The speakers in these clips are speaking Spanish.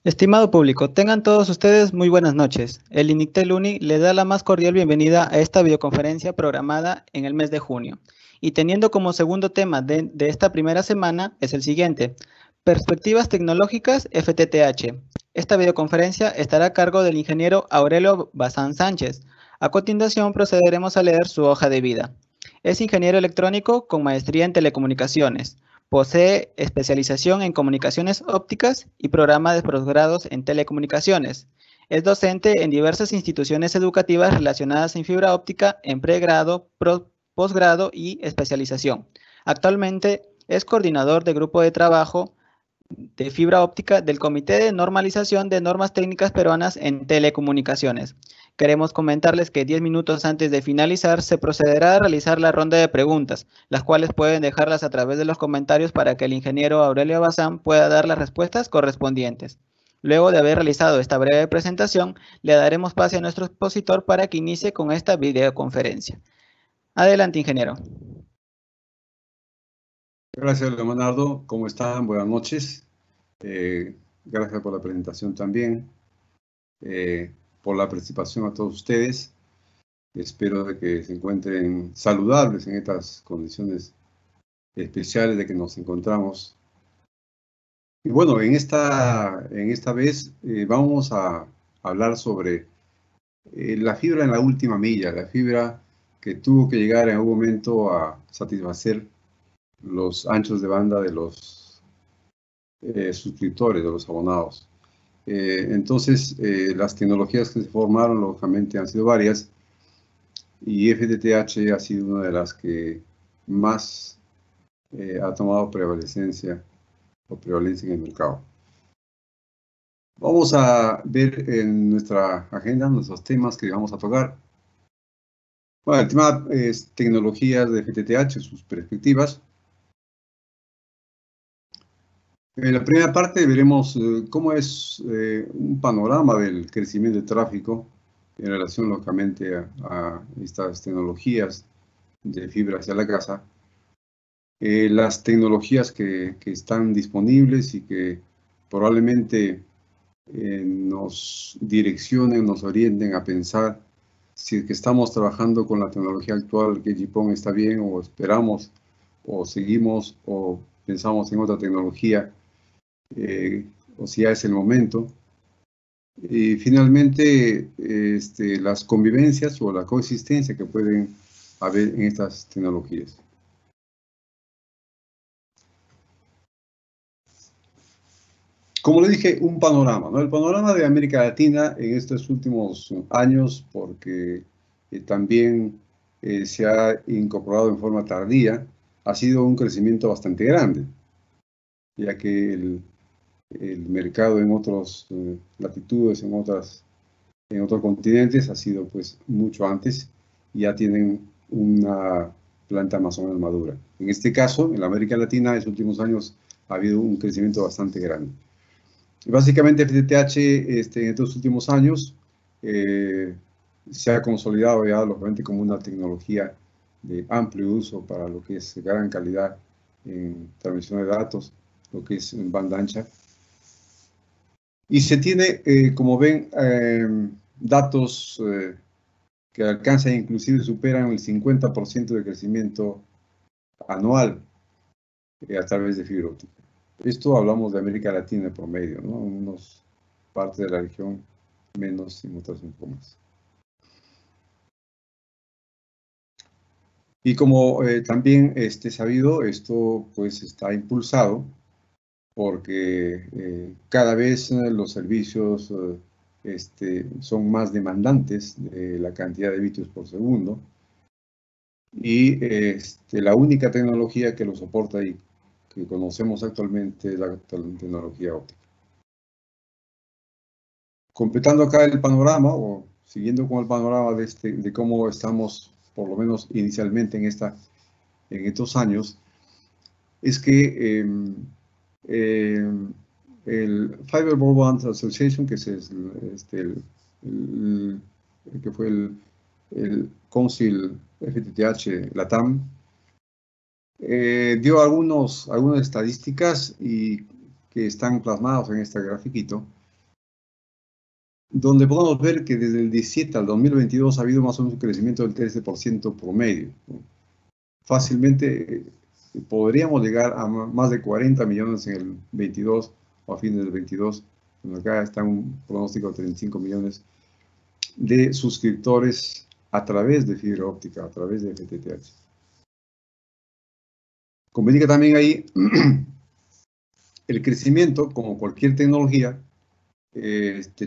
Estimado público, tengan todos ustedes muy buenas noches. El INICTEL UNI le da la más cordial bienvenida a esta videoconferencia programada en el mes de junio. Y teniendo como segundo tema de esta primera semana es el siguiente: Perspectivas Tecnológicas FTTH. Esta videoconferencia estará a cargo del ingeniero Aurelio Bazán Sánchez. A continuación procederemos a leer su hoja de vida. Es ingeniero electrónico con maestría en telecomunicaciones. Posee especialización en comunicaciones ópticas y programa de posgrados en telecomunicaciones. Es docente en diversas instituciones educativas relacionadas en fibra óptica en pregrado, posgrado y especialización. Actualmente es coordinador de grupo de trabajo de fibra óptica del Comité de Normalización de Normas Técnicas Peruanas en Telecomunicaciones. Queremos comentarles que 10 minutos antes de finalizar se procederá a realizar la ronda de preguntas, las cuales pueden dejarlas a través de los comentarios para que el ingeniero Aurelio Bazán pueda dar las respuestas correspondientes. Luego de haber realizado esta breve presentación, le daremos pase a nuestro expositor para que inicie con esta videoconferencia. Adelante, ingeniero. Gracias, Leonardo. ¿Cómo están? Buenas noches. Gracias por la presentación también, por la participación a todos ustedes. Espero de que se encuentren saludables en estas condiciones especiales de que nos encontramos. Y bueno, en esta vez vamos a hablar sobre la fibra en la última milla, la fibra que tuvo que llegar en algún momento a satisfacer los anchos de banda de los suscriptores, de los abonados. Entonces, las tecnologías que se formaron, lógicamente, han sido varias, y FTTH ha sido una de las que más ha tomado prevalencia en el mercado. Vamos a ver en nuestra agenda nuestros temas que vamos a tocar. Bueno, el tema es tecnologías de FTTH, sus perspectivas. En la primera parte veremos cómo es un panorama del crecimiento del tráfico en relación, lógicamente, a estas tecnologías de fibra hacia la casa. Las tecnologías que están disponibles y que probablemente nos direccionen, nos orienten a pensar si es que estamos trabajando con la tecnología actual, que GPON está bien, o esperamos, o seguimos, o pensamos en otra tecnología, o si ya es el momento. Y finalmente, las convivencias o la coexistencia que pueden haber en estas tecnologías. Como le dije, un panorama, ¿no? El panorama de América Latina en estos últimos años, porque también se ha incorporado en forma tardía, ha sido un crecimiento bastante grande, ya que el mercado en otras latitudes, en otros continentes, ha sido pues mucho antes, y ya tienen una planta más o menos madura. En este caso, en la América Latina, en los últimos años ha habido un crecimiento bastante grande. Básicamente, FTTH en estos últimos años se ha consolidado ya, lógicamente, como una tecnología de amplio uso para lo que es gran calidad en transmisión de datos, lo que es en banda ancha. Y se tiene, como ven, datos que alcanzan, inclusive superan el 50% de crecimiento anual a través de fibra óptica. Esto hablamos de América Latina en promedio, ¿no? En unas partes de la región menos y en otras un poco más. Y como también sabido, esto pues está impulsado porque cada vez los servicios son más demandantes de la cantidad de bits por segundo, y la única tecnología que lo soporta y que conocemos actualmente es la tecnología óptica. Completando acá el panorama, o siguiendo con el panorama de cómo estamos, por lo menos inicialmente en estos años, es que el Fiber Broadband Association, que es que fue el Council FTTH LATAM, dio algunas estadísticas y que están plasmados en este grafiquito, donde podemos ver que desde el 17 al 2022 ha habido más o menos un crecimiento del 13% promedio, ¿no? Fácilmente podríamos llegar a más de 40 millones en el 22 o a fines del 22. Acá está un pronóstico de 35 millones de suscriptores a través de fibra óptica, a través de FTTH. Como indica también ahí, el crecimiento, como cualquier tecnología,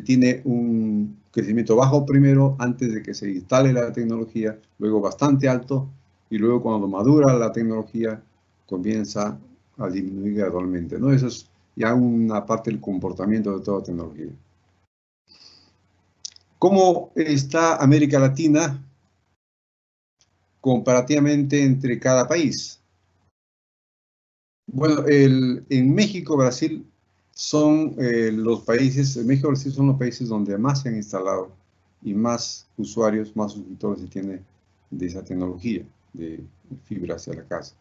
tiene un crecimiento bajo primero antes de que se instale la tecnología, luego bastante alto, y luego cuando madura la tecnología comienza a disminuir gradualmente, ¿no? Eso es ya una parte del comportamiento de toda tecnología. ¿Cómo está América Latina comparativamente entre cada país? Bueno, en México, Brasil son los países, México y Brasil son los países donde más se han instalado y más usuarios, más suscriptores se tiene de esa tecnología de fibra hacia la casa.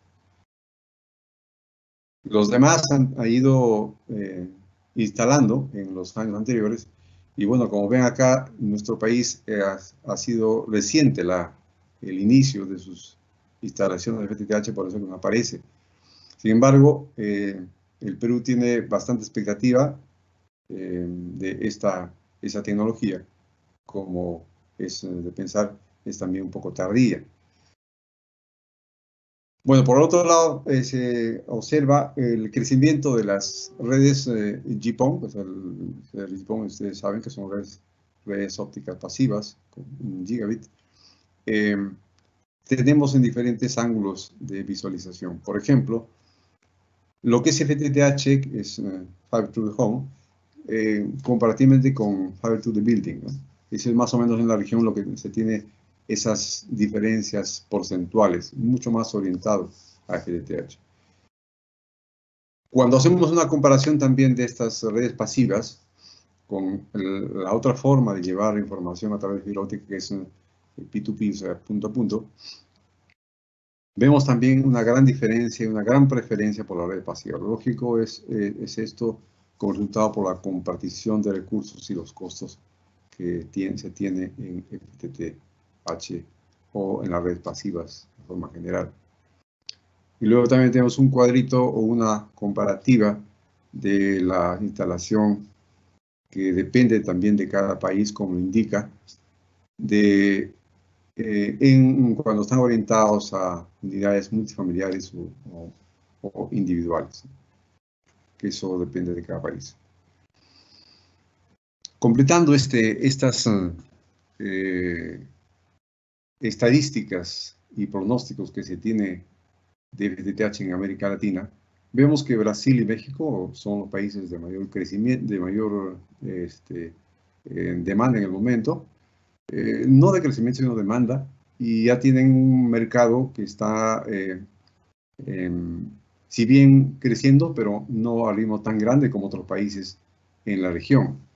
Los demás han ido instalando en los años anteriores y bueno, como ven acá, nuestro país ha sido reciente el inicio de sus instalaciones de FTTH, por eso que no aparece. Sin embargo, el Perú tiene bastante expectativa de esa tecnología, como es de pensar, es también un poco tardía. Bueno, por otro lado, se observa el crecimiento de las redes GPON, pues el GPON, ustedes saben que son redes ópticas pasivas, con 1 gigabit. Tenemos en diferentes ángulos de visualización. Por ejemplo, lo que es FTTH, que es Fiber to the Home, comparativamente con Fiber to the Building, ¿no? Ese es más o menos en la región lo que se tiene esas diferencias porcentuales, mucho más orientado a FTTH. Cuando hacemos una comparación también de estas redes pasivas con la otra forma de llevar información a través de fibra óptica, que es P2P, o sea, punto a punto, vemos también una gran diferencia, una gran preferencia por la red pasiva. Lo lógico es esto como resultado por la compartición de recursos y los costos que se tiene en FTTH o en las redes pasivas de forma general. Y luego también tenemos un cuadrito o una comparativa de la instalación que depende también de cada país, como lo indica, cuando están orientados a unidades multifamiliares o individuales, que eso depende de cada país. Completando estas estadísticas y pronósticos que se tiene de FTTH en América Latina, vemos que Brasil y México son los países de mayor crecimiento, de mayor demanda en el momento, no de crecimiento sino demanda, y ya tienen un mercado que está, si bien creciendo, pero no al ritmo tan grande como otros países en la región.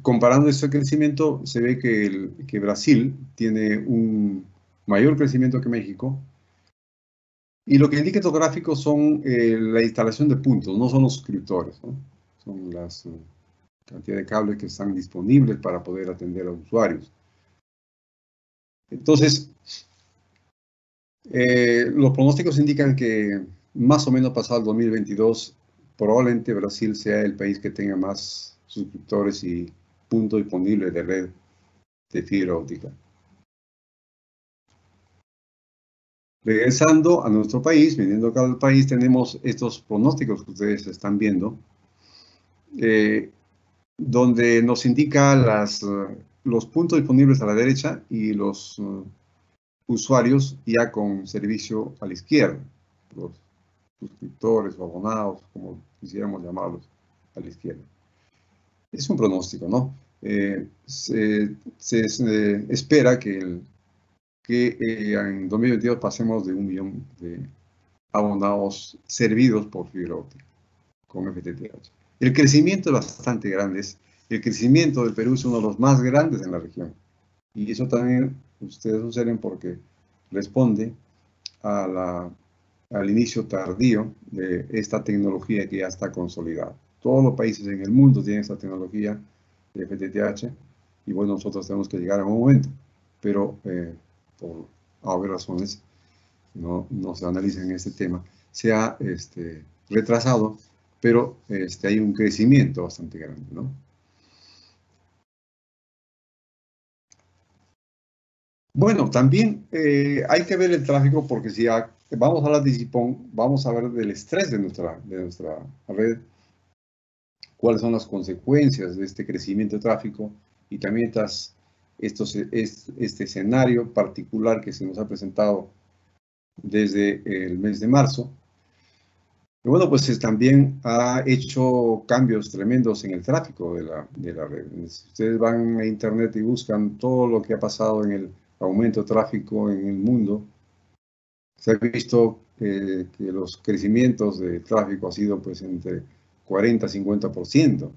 Comparando ese crecimiento, se ve que Brasil tiene un mayor crecimiento que México, y lo que indica estos gráficos son la instalación de puntos, no son los suscriptores, ¿no? Son las cantidad de cables que están disponibles para poder atender a usuarios. Entonces, los pronósticos indican que más o menos pasado el 2022, probablemente Brasil sea el país que tenga más suscriptores y puntos disponibles de red de fibra óptica. Regresando a nuestro país, viniendo acá al país, tenemos estos pronósticos que ustedes están viendo, donde nos indica los puntos disponibles a la derecha y los usuarios ya con servicio a la izquierda, los suscriptores o abonados, como quisiéramos llamarlos, a la izquierda. Es un pronóstico, ¿no? Se espera que en 2022 pasemos de 1 millón de abonados servidos por fibra óptica con FTTH. El crecimiento es bastante grande. El crecimiento del Perú es uno de los más grandes en la región. Y eso también ustedes observen porque responde al inicio tardío de esta tecnología que ya está consolidada. Todos los países en el mundo tienen esta tecnología de FTTH, y bueno, nosotros tenemos que llegar a un momento, pero por obvias razones no se analiza en este tema, se ha retrasado, pero hay un crecimiento bastante grande, ¿no? Bueno, también hay que ver el tráfico porque si vamos a hablar de GPON, vamos a ver del estrés de nuestra red, cuáles son las consecuencias de este crecimiento de tráfico y también este escenario particular que se nos ha presentado desde el mes de marzo. Y bueno, pues también ha hecho cambios tremendos en el tráfico de la red. Si ustedes van a internet y buscan todo lo que ha pasado en el aumento de tráfico en el mundo, se ha visto que los crecimientos de tráfico ha sido pues entre 40 y 50%.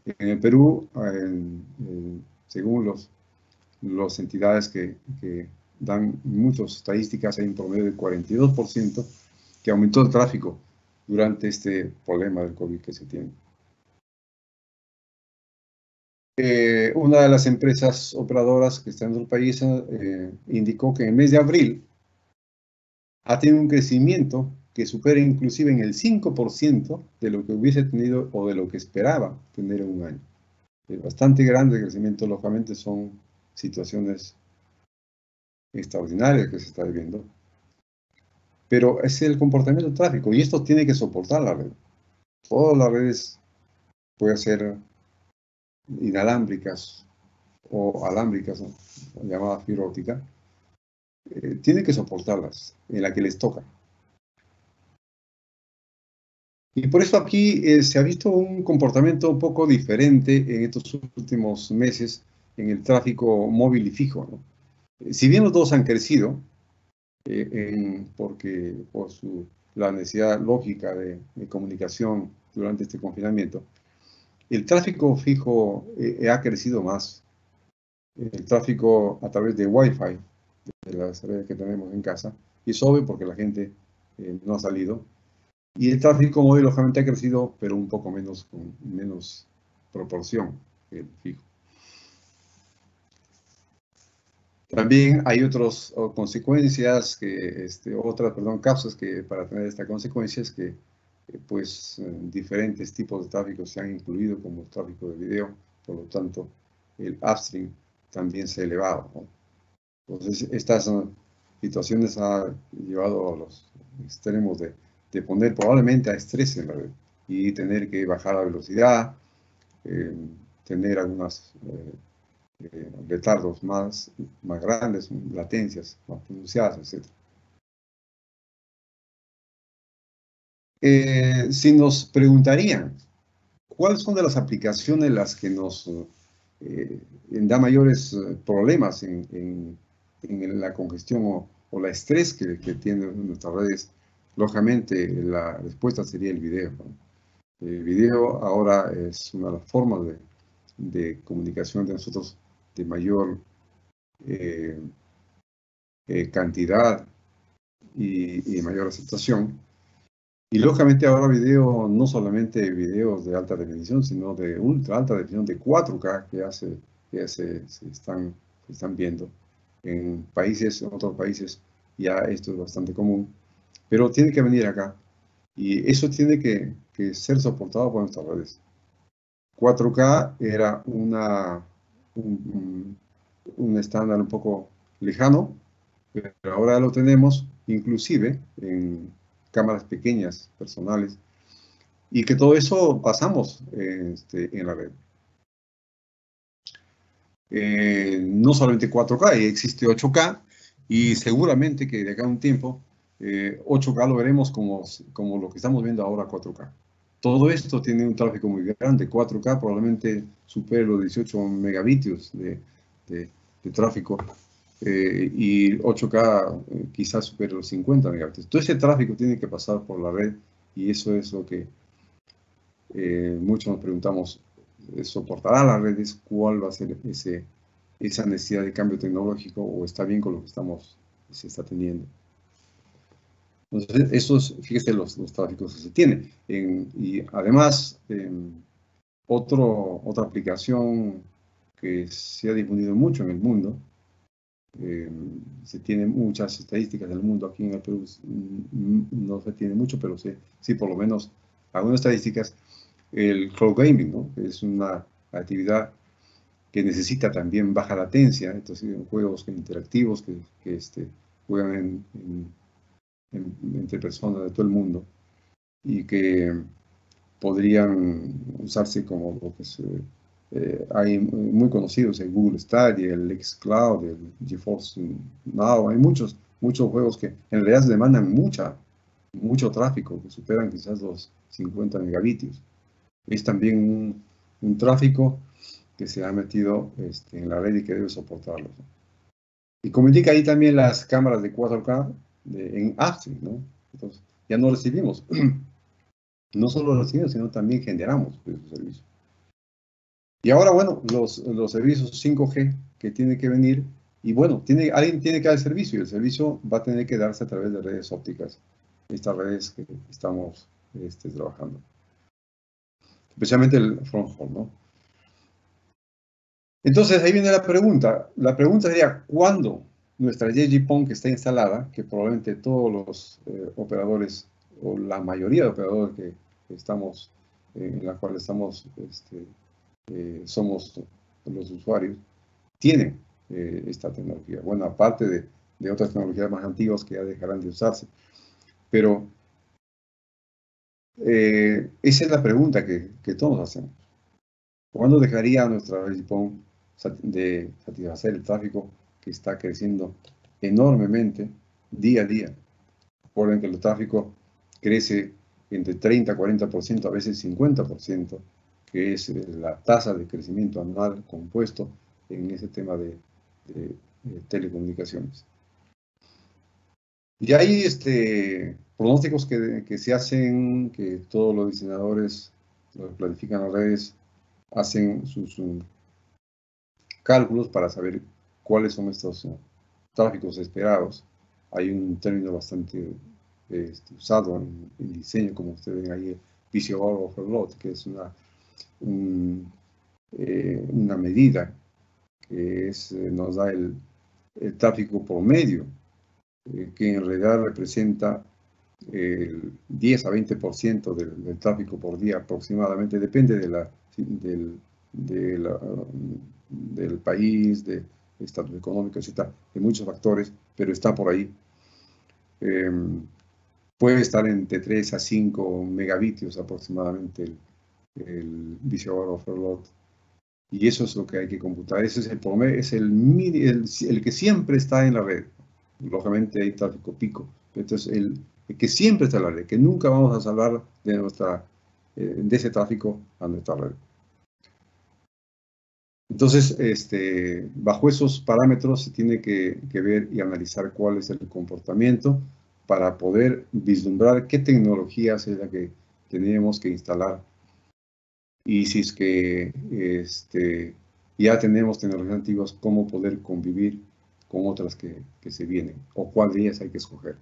En el Perú, según las entidades que dan muchas estadísticas, hay un promedio de 42% que aumentó el tráfico durante este problema del COVID que se tiene. Una de las empresas operadoras que está en el país indicó que en el mes de abril ha tenido un crecimiento que supera inclusive en el 5% de lo que hubiese tenido o de lo que esperaba tener en un año. Bastante grande el crecimiento, lógicamente son situaciones extraordinarias que se está viviendo. Pero es el comportamiento del tráfico y esto tiene que soportar la red. Todas las redes pueden ser inalámbricas o alámbricas, ¿no? Llamadas fibra óptica, tienen que soportarlas en la que les toca. Y por eso aquí se ha visto un comportamiento un poco diferente en estos últimos meses en el tráfico móvil y fijo, ¿no? Si bien los dos han crecido, porque por la necesidad lógica de comunicación durante este confinamiento, el tráfico fijo ha crecido más. El tráfico a través de Wi-Fi, de las redes que tenemos en casa, y es obvio porque la gente no ha salido. Y el tráfico móvil, lógicamente, ha crecido, pero un poco menos, con menos proporción que el fijo. También hay otras consecuencias, causas que para tener esta consecuencia es que diferentes tipos de tráfico se han incluido, como el tráfico de video, por lo tanto, el upstream también se ha elevado, ¿no? Entonces, estas situaciones han llevado a los extremos de poner probablemente a estrés en la red y tener que bajar la velocidad, tener algunos retardos más grandes, latencias más pronunciadas, etc. Si nos preguntarían, ¿cuáles son de las aplicaciones las que nos da mayores problemas en la congestión o la estrés que tienen nuestras redes? Lógicamente, la respuesta sería el video, ¿no? El video ahora es una de las formas de comunicación de nosotros de mayor cantidad y mayor aceptación. Y lógicamente ahora video, no solamente videos de alta definición, sino de ultra alta definición de 4K que se están viendo. En otros países ya esto es bastante común, pero tiene que venir acá. Y eso tiene que ser soportado por nuestras redes. 4K era un estándar un poco lejano, pero ahora lo tenemos inclusive en cámaras pequeñas, personales, y que todo eso pasamos en la red. No solamente 4K, existe 8K, y seguramente que de acá a un tiempo 8K lo veremos como lo que estamos viendo ahora 4K. Todo esto tiene un tráfico muy grande. 4K probablemente supere los 18 megabitios de tráfico y 8K quizás supere los 50 megabitios. Todo ese tráfico tiene que pasar por la red y eso es lo que muchos nos preguntamos, ¿soportará las redes? ¿Cuál va a ser esa necesidad de cambio tecnológico o está bien con lo que se está teniendo? Entonces, fíjese los tráficos que se tienen. Y además, Otra aplicación que se ha difundido mucho en el mundo, se tiene muchas estadísticas del mundo, aquí en el Perú no se tiene mucho, pero sí por lo menos algunas estadísticas, el cloud gaming, ¿no? Que es una actividad que necesita también baja latencia, entonces juegos interactivos que juegan entre personas de todo el mundo y que podrían usarse como lo que hay muy conocidos, el Google Stadia, el xCloud, el GeForce Now, hay muchos juegos que en realidad demandan mucho tráfico, que superan quizás los 50 megabitios. Es también un tráfico que se ha metido en la red y que debe soportarlo, ¿no? Y como indica ahí también las cámaras de 4K en Astri, ¿no? Entonces, ya no recibimos, no solo recibimos, sino también generamos esos servicios. Y ahora, bueno, los servicios 5G que tienen que venir, y bueno, alguien tiene que dar el servicio, y el servicio va a tener que darse a través de redes ópticas, estas redes que estamos trabajando. Especialmente el front haul, ¿no? Entonces, ahí viene la pregunta. La pregunta sería, ¿cuándo nuestra JGPON que está instalada, que probablemente todos los operadores, o la mayoría de operadores que estamos, en la cual estamos, somos los usuarios, tienen esta tecnología? Bueno, aparte de otras tecnologías más antiguas que ya dejarán de usarse. Pero esa es la pregunta que todos hacemos. ¿Cuándo dejaría nuestra JGPON de satisfacer el tráfico que está creciendo enormemente día a día? Recuerden que el tráfico crece entre 30 a 40%, a veces 50%, que es la tasa de crecimiento anual compuesto en ese tema de telecomunicaciones. Y hay pronósticos que se hacen, que todos los diseñadores, los que planifican las redes, hacen sus cálculos para saber cuáles son estos tráficos esperados. Hay un término bastante usado en diseño, como ustedes ven ahí, VCR overload, que es una medida que nos da el tráfico promedio, que en realidad representa el 10 a 20% del tráfico por día aproximadamente, depende del país, de estatus económico, etc., de muchos factores, pero está por ahí. Puede estar entre 3 a 5 megabitios aproximadamente el VCR overload. Y eso es lo que hay que computar. Ese es el promedio, es el que siempre está en la red. Lógicamente hay tráfico pico. Entonces, el que siempre está en la red, que nunca vamos a salvar de ese tráfico a nuestra red. Entonces, bajo esos parámetros se tiene que ver y analizar cuál es el comportamiento para poder vislumbrar qué tecnologías es la que tenemos que instalar. Y si es que ya tenemos tecnologías antiguas, cómo poder convivir con otras que se vienen, o cuál de ellas hay que escoger.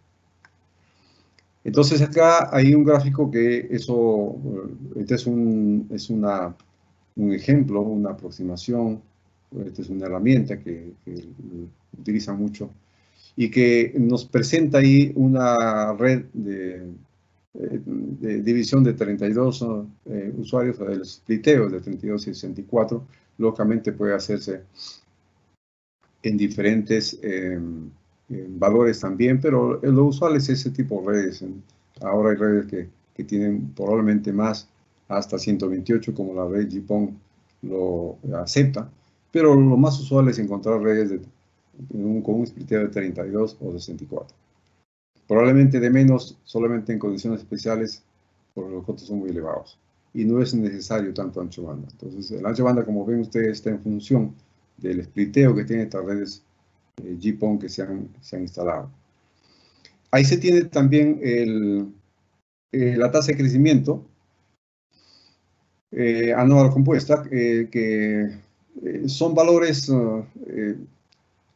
Entonces acá hay un gráfico que este es un ejemplo, una aproximación, esta es una herramienta que utilizan mucho y que nos presenta ahí una red de división de 32 usuarios, el spliteo de 32 y 64, lógicamente puede hacerse en diferentes valores también, pero lo usual es ese tipo de redes. Ahora hay redes que tienen probablemente más, hasta 128, como la red GPON lo acepta, pero lo más usual es encontrar redes con un spliteo de 32 o 64. Probablemente de menos, solamente en condiciones especiales, porque los costos son muy elevados. Y no es necesario tanto ancho banda. Entonces, el ancho banda, como ven ustedes, está en función del spliteo que tienen estas redes GPON que se han instalado. Ahí se tiene también la tasa de crecimiento anual compuesta, que son valores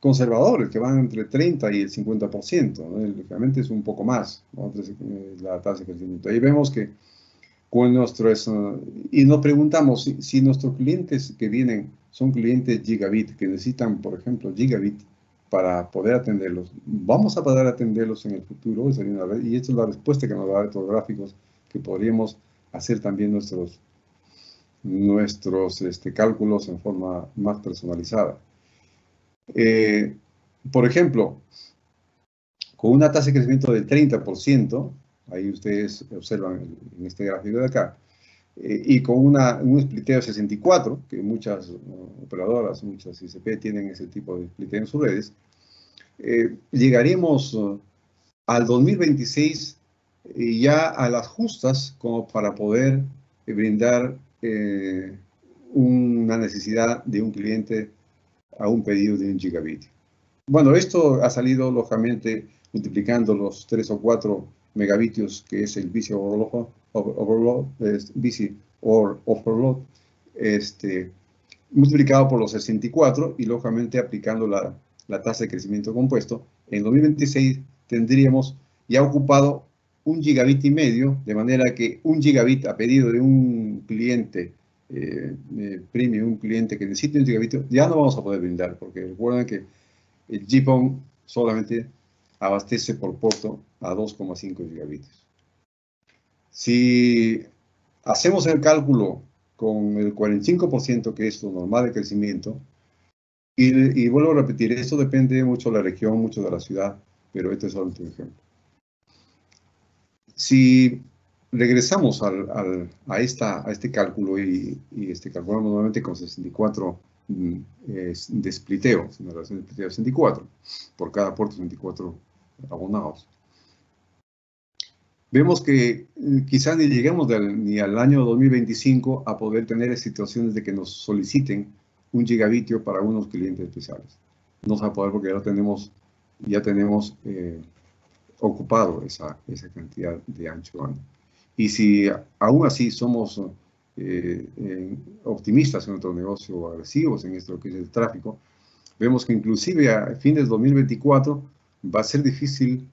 conservadores, que van entre 30 y el 50%, ¿no? Lógicamente es un poco más, ¿no? La tasa de crecimiento. Ahí vemos que con nuestros, y nos preguntamos si nuestros clientes que vienen son clientes gigabit, que necesitan, por ejemplo, gigabit para poder atenderlos. ¿Vamos a poder atenderlos en el futuro? Y esta es la respuesta que nos da estos gráficos, que podríamos hacer también nuestros cálculos en forma más personalizada. Por ejemplo, con una tasa de crecimiento del 30%, ahí ustedes observan en este gráfico de acá, y con un spliteo 64, que muchas operadoras, muchas ICP tienen ese tipo de spliteo en sus redes, llegaremos al 2026 ya a las justas como para poder brindar una necesidad de un cliente a un pedido de 1 gigabit. Bueno, esto ha salido lógicamente multiplicando los 3 o 4 megabitios que es el busy overload, multiplicado por los 64 y lógicamente aplicando la tasa de crecimiento compuesto. En 2026 tendríamos ya ocupado 1 gigabit y medio, de manera que 1 gigabit a pedido de un cliente premium, un cliente que necesite 1 gigabit, ya no vamos a poder brindar, porque recuerden que el GPON solamente abastece por puerto a 2,5 gigabits. Si hacemos el cálculo con el 45%, que es lo normal de crecimiento, y vuelvo a repetir, esto depende mucho de la región, mucho de la ciudad, pero este es solo un ejemplo. Si regresamos a este cálculo y calculamos nuevamente con 64 de spliteo, una relación de spliteo 64, por cada puerto 64 abonados. Vemos que quizás ni lleguemos ni al año 2025 a poder tener situaciones de que nos soliciten 1 gigabitio para unos clientes especiales. No se va a poder porque ya tenemos ocupado esa cantidad de ancho banda. Y si aún así somos optimistas en nuestro negocio o agresivos en esto que es el tráfico, vemos que inclusive a fines de 2024 va a ser difícil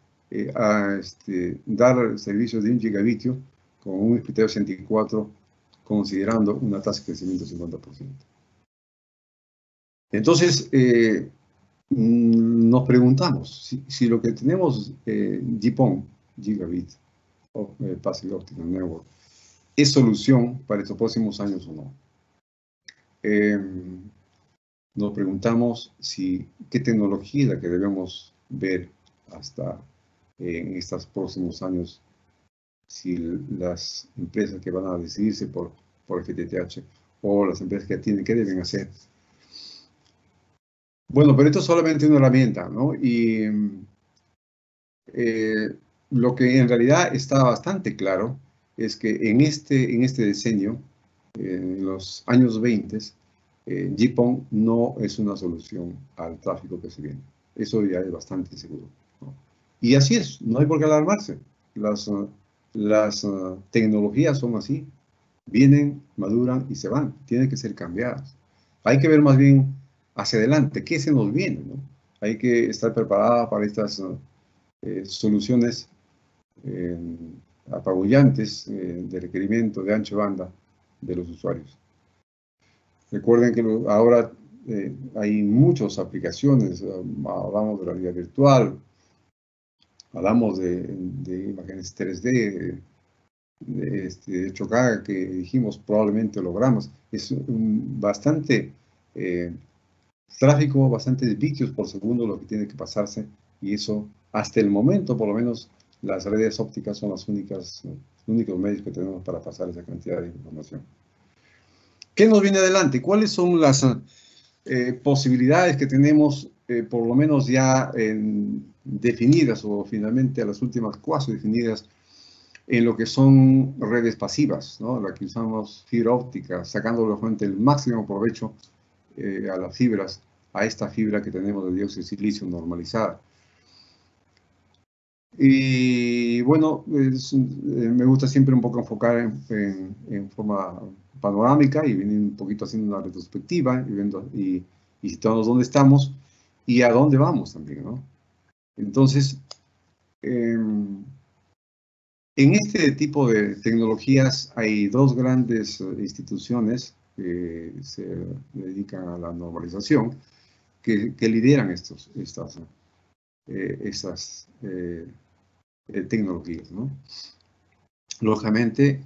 dar servicios de 1 gigabitio con un spliteo 64 considerando una tasa de crecimiento del 50%. Entonces, nos preguntamos si lo que tenemos GPON, Gigabit, Passive Optical Network, es solución para estos próximos años o no. Nos preguntamos qué tecnología es la que debemos ver hasta en estos próximos años, si las empresas que van a decidirse por FTTH o las empresas que tienen, ¿qué deben hacer? Bueno, pero esto es solamente una herramienta, ¿no? Y lo que en realidad está bastante claro es que en este diseño, en los años 20, GPON no es una solución al tráfico que se viene. Eso ya es bastante seguro, ¿no? Y así es, no hay por qué alarmarse. Las tecnologías son así. Vienen, maduran y se van. Tienen que ser cambiadas. Hay que ver más bien hacia adelante, qué se nos viene, ¿no? Hay que estar preparada para estas soluciones apabullantes de requerimiento de ancho banda de los usuarios. Recuerden que ahora hay muchas aplicaciones, hablamos de realidad virtual, hablamos de imágenes 3D, de 8K que dijimos probablemente hologramas. Es bastante tráfico, bastantes bits por segundo lo que tiene que pasarse, y eso hasta el momento por lo menos las redes ópticas son los únicos medios que tenemos para pasar esa cantidad de información. ¿Qué nos viene adelante? ¿Cuáles son las posibilidades que tenemos por lo menos ya definidas o finalmente a las últimas cuasi definidas en lo que son redes pasivas, ¿no? La que usamos fibra óptica, sacando lógicamente el máximo provecho a las fibras, a esta fibra que tenemos de dióxido de silicio normalizada. Y bueno, me gusta siempre un poco enfocar en forma panorámica y venir un poquito haciendo una retrospectiva y viendo y situándonos dónde estamos y a dónde vamos también, ¿no? Entonces, en En este tipo de tecnologías hay dos grandes instituciones que se dedican a la normalización, que lideran estas tecnologías, ¿no? Lógicamente,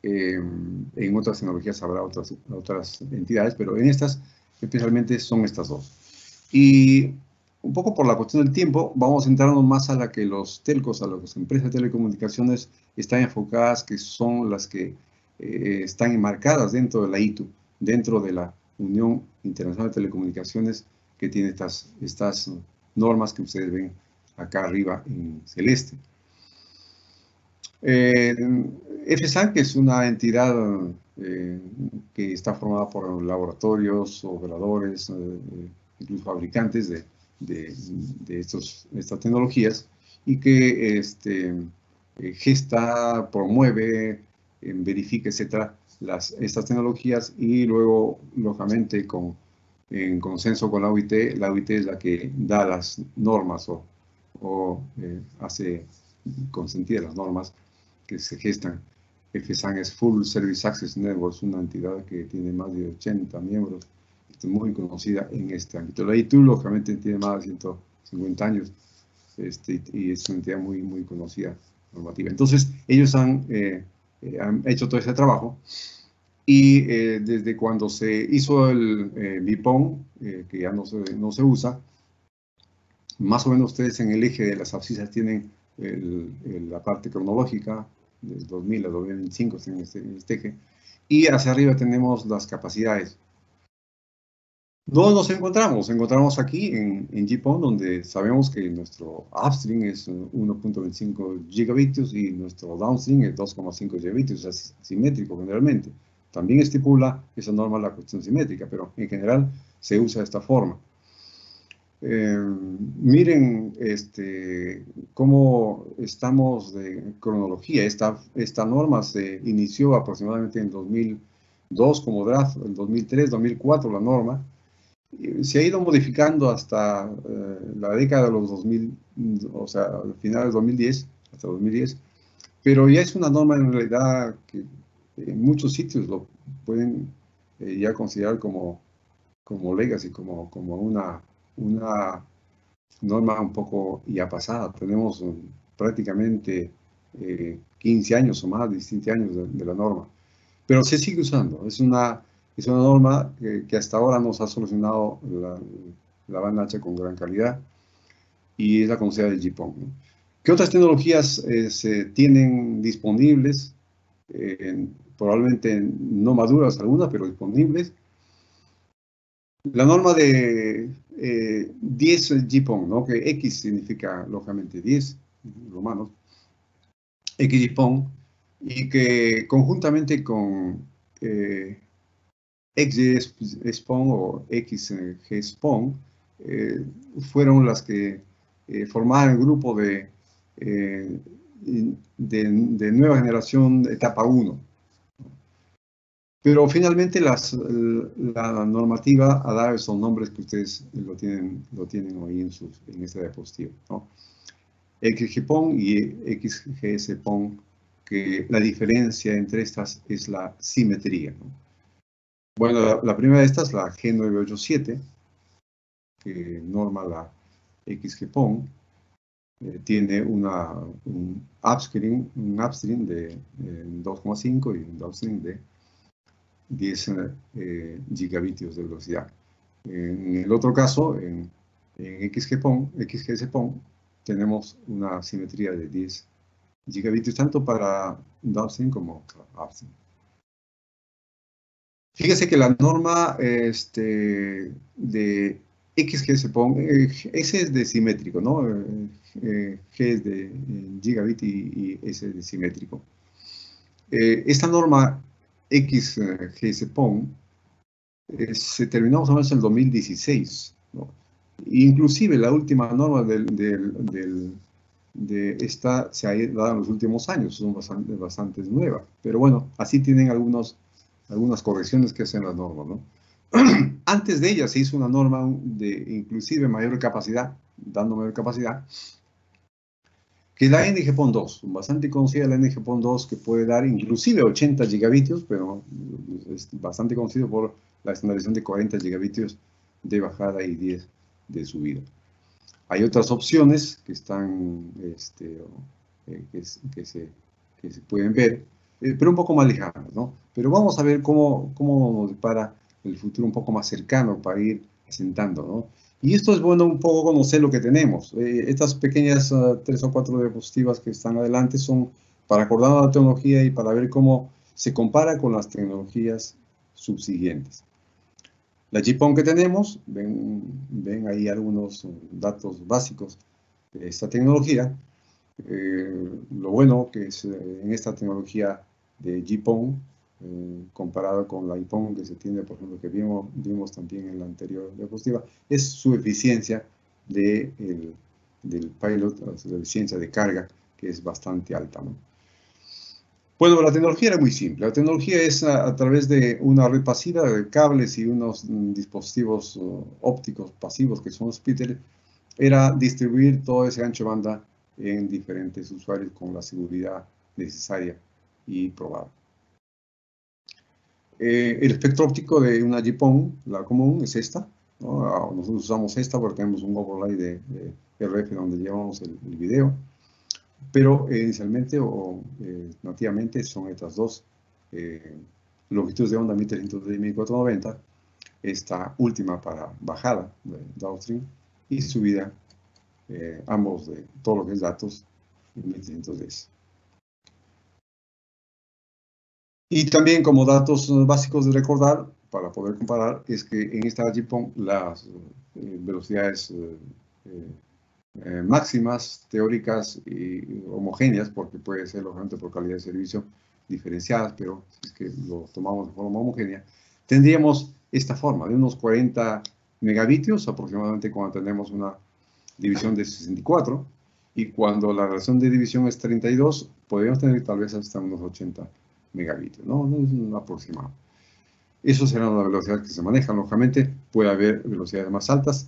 en otras tecnologías habrá otras entidades, pero en estas, especialmente, son estas dos. Y un poco por la cuestión del tiempo, vamos a centrarnos más a la que los telcos, a las empresas de telecomunicaciones están enfocadas, que son las que están enmarcadas dentro de la ITU, dentro de la Unión Internacional de Telecomunicaciones, que tiene estas normas que ustedes ven acá arriba en celeste. FSAN, que es una entidad que está formada por laboratorios, operadores, incluso fabricantes de estas tecnologías, y que gesta, promueve, verifica, etcétera, estas tecnologías, y luego, lógicamente, en consenso con la OIT es la que da las normas o hace consentir las normas que se gestan. FSAN es Full Service Access Network, es una entidad que tiene más de 80 miembros, es muy conocida en este ámbito. La ITU, lógicamente, tiene más de 150 años y es una entidad muy, muy conocida normativa. Entonces, ellos han hecho todo ese trabajo, y desde cuando se hizo el BIPON, que ya no se usa, más o menos ustedes en el eje de las abscisas tienen la parte cronológica, del 2000 a 2025 en este eje, y hacia arriba tenemos las capacidades. ¿Dónde nos encontramos aquí en GPON, donde sabemos que nuestro upstream es 1.25 gigabitios y nuestro downstream es 2,5 gigabitios, es simétrico generalmente. También estipula esa norma la cuestión simétrica, pero en general se usa de esta forma. Miren cómo estamos de cronología. Esta norma se inició aproximadamente en 2002 como draft, en 2003, 2004 la norma. Se ha ido modificando hasta la década de los 2000, o sea, al final del 2010, hasta 2010. Pero ya es una norma en realidad que en muchos sitios lo pueden ya considerar como legacy, como una norma un poco ya pasada. Tenemos prácticamente 15 años o más, 17 años de la norma. Pero se sigue usando. Es una norma que hasta ahora nos ha solucionado la banda ancha con gran calidad, y es la conocida de GPON, ¿no? ¿Qué otras tecnologías se tienen disponibles? Probablemente no maduras algunas, pero disponibles. La norma de 10 GPON, ¿no? Que X significa, lógicamente, 10, romanos, XGPON, y que conjuntamente con XGSPON o XGSPON fueron las que formaron el grupo de nueva generación etapa 1. Pero finalmente la normativa ha dado esos nombres que ustedes lo tienen ahí en esta diapositiva, ¿no? XGPON y XGSPON, que la diferencia entre estas es la simetría, ¿no? Bueno, la primera de estas, la G987, que norma la XGPON, tiene un upstream de 2,5 y un downstream de 10 gigabitios de velocidad. En el otro caso, en XGSPON, tenemos una simetría de 10 gigabitios, tanto para downstream como para upstream. Fíjese que la norma de XGSPON, ese es de simétrico, ¿no? G es de gigabit y S es de simétrico. Esta norma XGSPON se terminó más o menos en el 2016, ¿no? Inclusive la última norma de esta se ha dado en los últimos años, son bastante nuevas, pero bueno, así tienen algunas correcciones que hacen las normas, ¿no? Antes de ella se hizo una norma de inclusive mayor capacidad, dando mayor capacidad, que es la NG-PON2, bastante conocida la NG-PON2, que puede dar inclusive 80 gigabitios, pero es bastante conocido por la estandarización de 40 gigabitios de bajada y 10 de subida. Hay otras opciones que están, que se pueden ver, pero un poco más lejanas, ¿no? Pero vamos a ver cómo nos depara el futuro un poco más cercano para ir asentando, ¿no? Y esto es bueno un poco conocer lo que tenemos. Estas pequeñas 3 o 4 diapositivas que están adelante son para acordarnos la tecnología y para ver cómo se compara con las tecnologías subsiguientes. La GPON que tenemos, ven ahí algunos datos básicos de esta tecnología. Lo bueno que es en esta tecnología de GPON, comparado con la IPON que se tiene, por ejemplo, que vimos también en la anterior diapositiva, es su eficiencia del pilot, la eficiencia de carga, que es bastante alta, ¿no? Bueno, la tecnología era muy simple. La tecnología es a través de una red pasiva de cables y unos dispositivos ópticos pasivos que son splitters, era distribuir todo ese ancho de banda en diferentes usuarios con la seguridad necesaria y probada. El espectro óptico de una GPON, la común, es esta, ¿no? Nosotros usamos esta porque tenemos un overlay de RF donde llevamos el video, pero inicialmente o nativamente son estas dos longitudes de onda 1300 y 1490, esta última para bajada de downstream y subida, ambos de todo lo que es datos, en 1310. Y también como datos básicos de recordar, para poder comparar, es que en esta GPON las velocidades máximas, teóricas y homogéneas, porque puede ser lógicamente por calidad de servicio diferenciadas, pero si es que lo tomamos de forma homogénea, tendríamos esta forma de unos 40 megabitios aproximadamente cuando tenemos una división de 64, y cuando la relación de división es 32, podríamos tener tal vez hasta unos 80 megabitios, ¿no? No es un aproximado. Esas serán las velocidades que se manejan. Lógicamente puede haber velocidades más altas,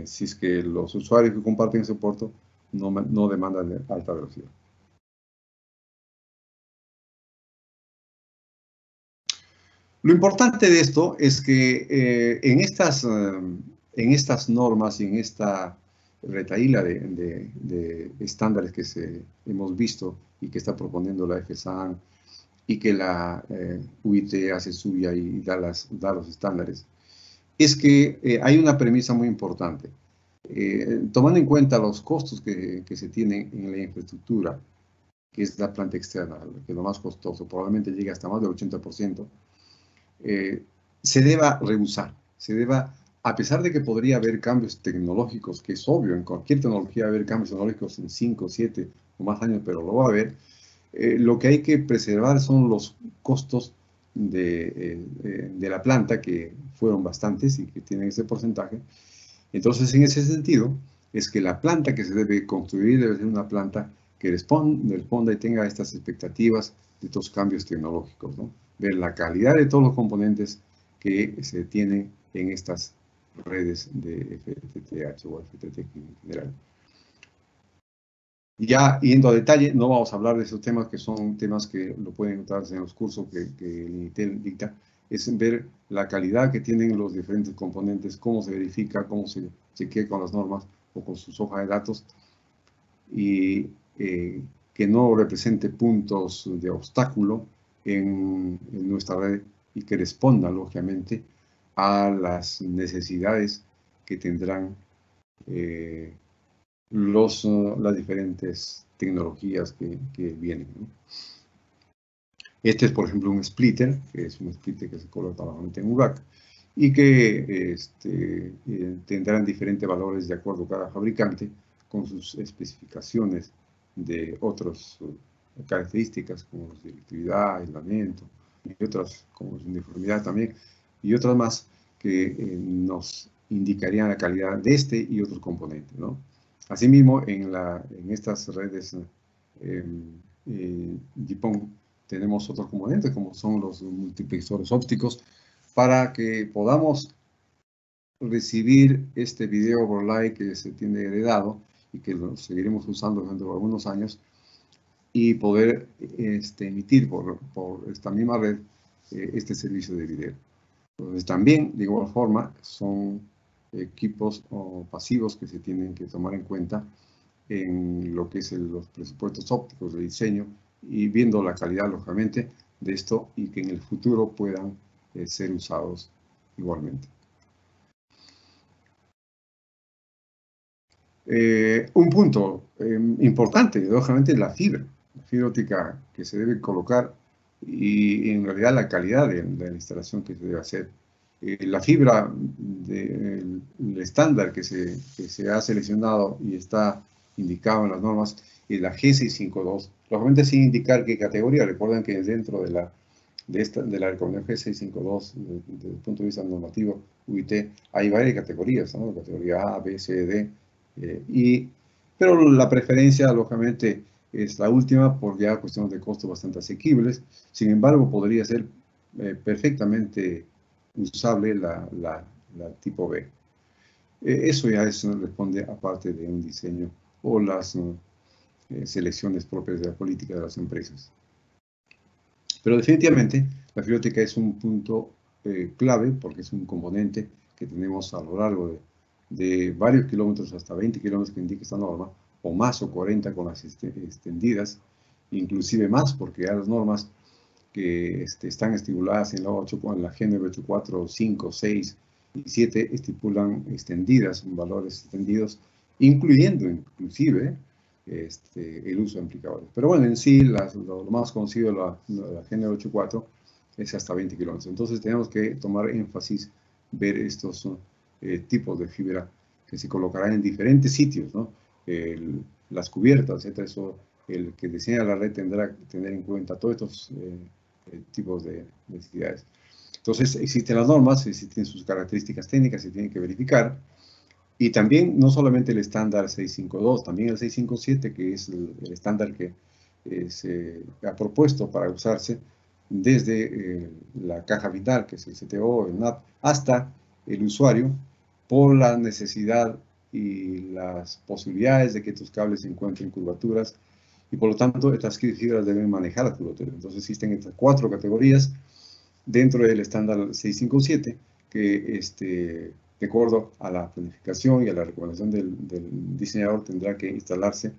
si es que los usuarios que comparten ese puerto no demandan de alta velocidad. Lo importante de esto es que en estas normas y en esta retahíla de estándares que hemos visto y que está proponiendo la FSAN y que la UIT hace suya y da los estándares, es que hay una premisa muy importante. Tomando en cuenta los costos que se tienen en la infraestructura, que es la planta externa, que es lo más costoso, probablemente llegue hasta más del 80%, se deba rehusar, a pesar de que podría haber cambios tecnológicos, que es obvio, en cualquier tecnología va a haber cambios tecnológicos en 5, 7 o más años, pero lo va a haber, lo que hay que preservar son los costos de la planta, que fueron bastantes y que tienen ese porcentaje. Entonces, en ese sentido, es que la planta que se debe construir debe ser una planta que responda y tenga estas expectativas de estos cambios tecnológicos, ¿no? Ver la calidad de todos los componentes que se tienen en estas redes de FTTH o FTTX en general. Ya yendo a detalle, no vamos a hablar de esos temas, que son temas que lo pueden encontrar en los cursos que el INITEL dicta, es ver la calidad que tienen los diferentes componentes, cómo se verifica, cómo se chequea con las normas o con sus hojas de datos, y que no represente puntos de obstáculo en nuestra red y que responda, lógicamente, a las necesidades que tendrán las diferentes tecnologías que vienen, ¿no? Este es, por ejemplo, un splitter, que es un splitter que se coloca normalmente en un rack y que tendrán diferentes valores de acuerdo a cada fabricante con sus especificaciones de otras características como directividad, aislamiento y otras como uniformidad también, y otras más que nos indicarían la calidad de este y otros componentes, ¿no? Asimismo, en estas redes GPON tenemos otros componentes como son los multiplexores ópticos para que podamos recibir este video overlay que se tiene heredado y que lo seguiremos usando durante algunos años, y poder emitir por esta misma red este servicio de video. Entonces también, de igual forma, son equipos o pasivos que se tienen que tomar en cuenta en lo que es los presupuestos ópticos de diseño y viendo la calidad, lógicamente, de esto y que en el futuro puedan ser usados igualmente. Un punto importante, lógicamente, es la fibra óptica que se debe colocar y en realidad la calidad de la instalación que se debe hacer. La fibra del estándar que se ha seleccionado y está indicado en las normas es la G652, lógicamente sin indicar qué categoría. Recuerden que dentro de la recomendación G652, desde el punto de vista normativo UIT, hay varias categorías, ¿no? Categoría A, B, C, D, pero la preferencia, lógicamente, es la última por ya cuestiones de costos bastante asequibles. Sin embargo, podría ser perfectamente usable la tipo B. Eso ya responde aparte de un diseño o las selecciones propias de la política de las empresas. Pero definitivamente la fibra óptica es un punto clave porque es un componente que tenemos a lo largo de varios kilómetros, hasta 20 kilómetros que indica esta norma, o más, o 40 con las extendidas, inclusive más, porque hay las normas que están estipuladas en la G984, 5, 6 y 7 estipulan extendidas, valores extendidos, incluyendo inclusive el uso de amplificadores. Pero bueno, en sí, lo más conocido de la G984 es hasta 20 kilómetros. Entonces tenemos que tomar énfasis, ver estos tipos de fibra que se colocarán en diferentes sitios, ¿no? Las cubiertas, etc. Eso, el que diseña la red tendrá que tener en cuenta todos estos tipos de necesidades. Entonces, existen las normas, existen sus características técnicas, se tienen que verificar. Y también, no solamente el estándar 652, también el 657, que es el estándar que se ha propuesto para usarse desde la caja vital, que es el CTO, el NAP, hasta el usuario, por la necesidad y las posibilidades de que tus cables se encuentren curvaturas, y por lo tanto estas fibras deben manejar la curvatura. Entonces existen estas 4 categorías dentro del estándar 657 que de acuerdo a la planificación y a la recomendación del diseñador tendrá que instalarse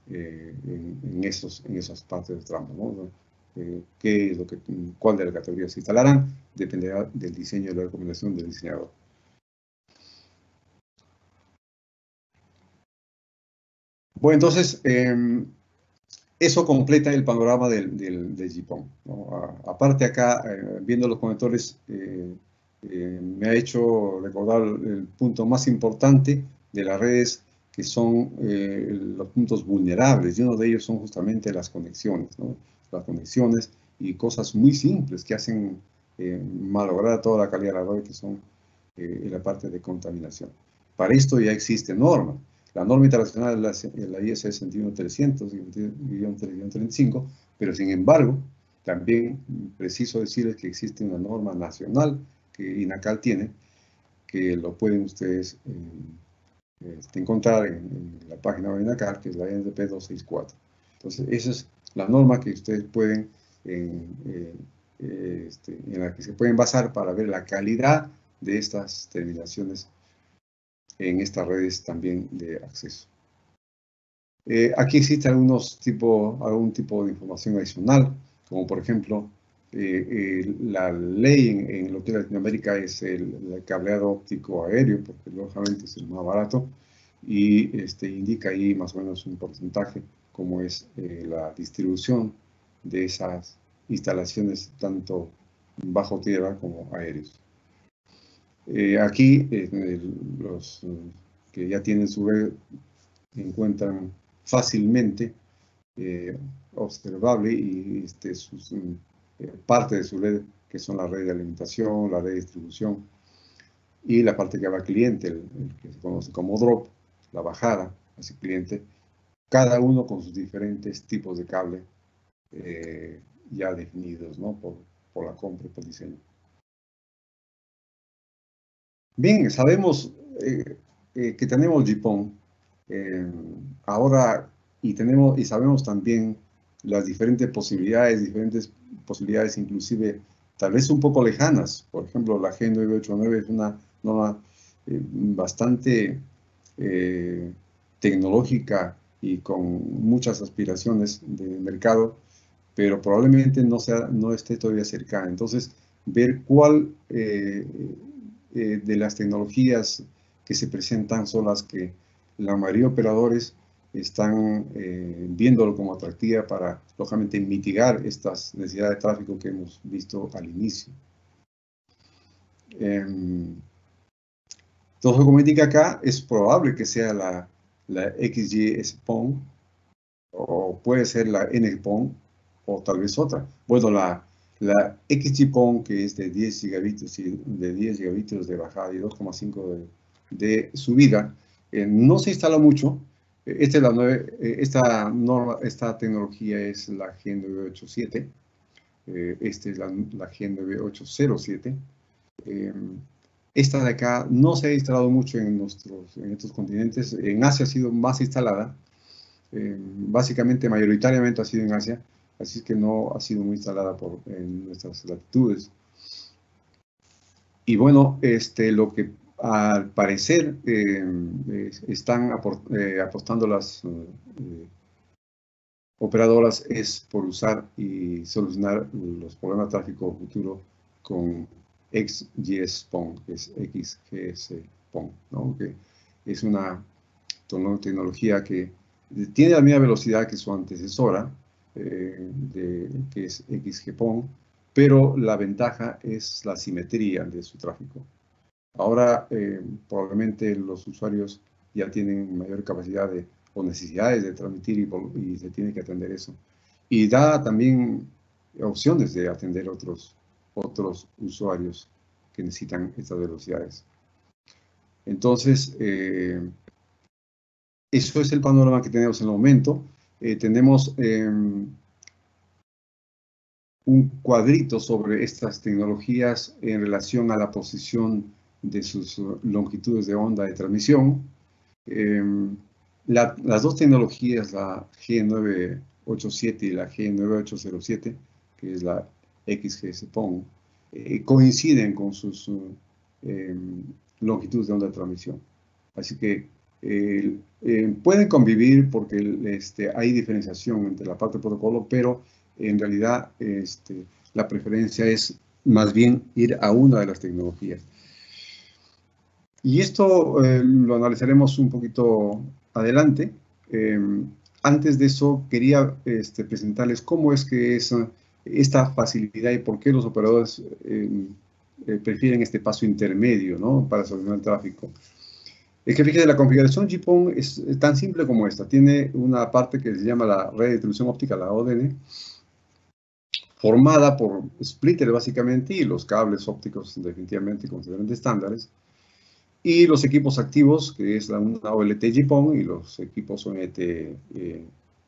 en esas partes del tramo, ¿no? ¿Cuál de las categorías se instalarán? Dependerá del diseño y la recomendación del diseñador. Bueno, entonces, eso completa el panorama del GPON, ¿no? Aparte acá, viendo los conectores, me ha hecho recordar el punto más importante de las redes, que son los puntos vulnerables, y uno de ellos son justamente las conexiones, ¿no? Las conexiones y cosas muy simples que hacen malograr toda la calidad de la red, que son la parte de contaminación. Para esto ya existe norma. La norma internacional es la IS 61300-35, pero sin embargo, también preciso decirles que existe una norma nacional que INACAL tiene, que lo pueden ustedes encontrar en la página de INACAL, que es la INDP 264. Entonces, esa es la norma que ustedes pueden, en la que se pueden basar para ver la calidad de estas terminaciones en estas redes también de acceso. Aquí existe algún tipo de información adicional, como por ejemplo, la ley en lo que es Latinoamérica es el cableado óptico aéreo, porque lógicamente es el más barato, y indica ahí más o menos un porcentaje, como es la distribución de esas instalaciones, tanto bajo tierra como aéreos. Aquí los que ya tienen su red encuentran fácilmente observable y parte de su red, que son la red de alimentación, la red de distribución y la parte que va al cliente, el que se conoce como drop, la bajada hacia el cliente, cada uno con sus diferentes tipos de cable ya definidos, ¿no? por la compra y por diseño. Bien, sabemos que tenemos GPON, Ahora, y sabemos también las diferentes posibilidades inclusive tal vez un poco lejanas. Por ejemplo, la G989 es una norma bastante tecnológica y con muchas aspiraciones de mercado, pero probablemente no esté todavía cercana. Entonces, ver cuál de las tecnologías que se presentan son las que la mayoría de operadores están viéndolo como atractiva para, lógicamente, mitigar estas necesidades de tráfico que hemos visto al inicio. Entonces, como indica acá, es probable que sea la XGS-PON, o puede ser la NGPON, o tal vez otra. Bueno, la XG-PON, que es de 10 gigabits, de bajada y 2,5 de subida, no se instala mucho. Esta tecnología es la G987. Esta es la G9807. Esta de acá no se ha instalado mucho en estos continentes. En Asia ha sido más instalada. Básicamente, mayoritariamente ha sido en Asia, así que no ha sido muy instalada en nuestras latitudes. Y bueno, lo que al parecer están apostando las operadoras es por usar y solucionar los problemas de tráfico futuro con XGS-PON, que es XGS-PON, ¿no? Que es una tecnología que tiene la misma velocidad que su antecesora, que es XG-PON, pero la ventaja es la simetría de su tráfico. Ahora, probablemente los usuarios ya tienen mayor capacidad o necesidades de transmitir y se tiene que atender eso. Y da también opciones de atender otros usuarios que necesitan estas velocidades. Entonces, eso es el panorama que tenemos en el momento. Tenemos un cuadrito sobre estas tecnologías en relación a la posición de sus longitudes de onda de transmisión. Las dos tecnologías, la G987 y la G9807, que es la XGS-PON, coinciden con sus longitudes de onda de transmisión. Así que pueden convivir porque hay diferenciación entre la parte del protocolo, pero en realidad la preferencia es más bien ir a una de las tecnologías. Y esto lo analizaremos un poquito adelante. Antes de eso, quería presentarles cómo es que es esta facilidad y por qué los operadores prefieren este paso intermedio, ¿no?, para solucionar el tráfico. Es que fíjense, la configuración GPON es tan simple como esta. Tiene una parte que se llama la red de distribución óptica, la ODN, formada por splitters básicamente y los cables ópticos definitivamente con diferentes estándares. Y los equipos activos, que es una OLT GPON, y los equipos ONT que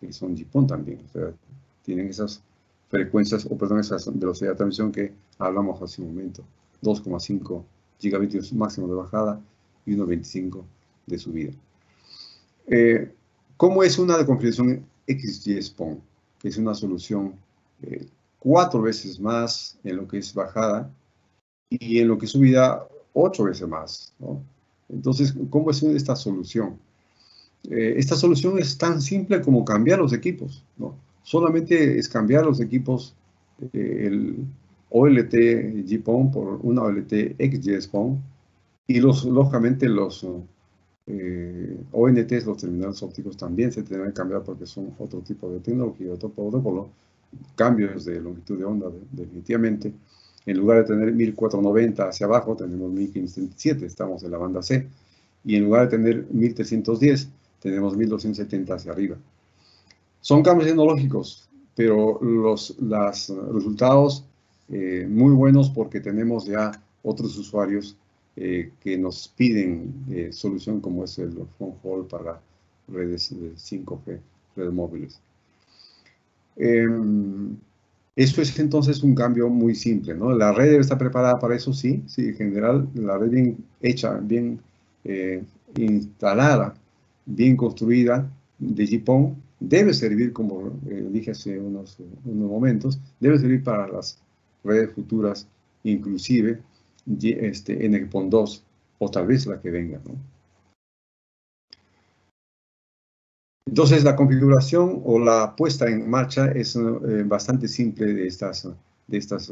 son GPON también. O sea, tienen esas frecuencias, o perdón, esa velocidad de transmisión que hablamos hace un momento. 2,5 gigabits máximo de bajada y 1.25 de subida. ¿Cómo es una de configuración XGS-PON? Que es una solución 4 veces más en lo que es bajada y en lo que es subida 8 veces más, ¿no? Entonces, ¿cómo es esta solución? Esta solución es tan simple como cambiar los equipos, ¿no? Solamente es cambiar los equipos, el OLT GPON por una OLT XGS-PON, y lógicamente los ONTs, los terminales ópticos, también se tendrán que cambiar porque son otro tipo de tecnología, otro protocolo, cambios de longitud de onda definitivamente. En lugar de tener 1490 hacia abajo, tenemos 1577, estamos en la banda C. Y en lugar de tener 1310, tenemos 1270 hacia arriba. Son cambios tecnológicos, pero los resultados muy buenos porque tenemos ya otros usuarios que nos piden solución como es el phone haul para redes de 5G, redes móviles. Eso es entonces un cambio muy simple, ¿no? La red debe estar preparada para eso, sí, en general, la red bien hecha, bien instalada, bien construida de GPON debe servir, como dije hace unos momentos, debe servir para las redes futuras, inclusive NGPON 2 o tal vez la que venga, ¿no? Entonces, la configuración o la puesta en marcha es bastante simple de estas,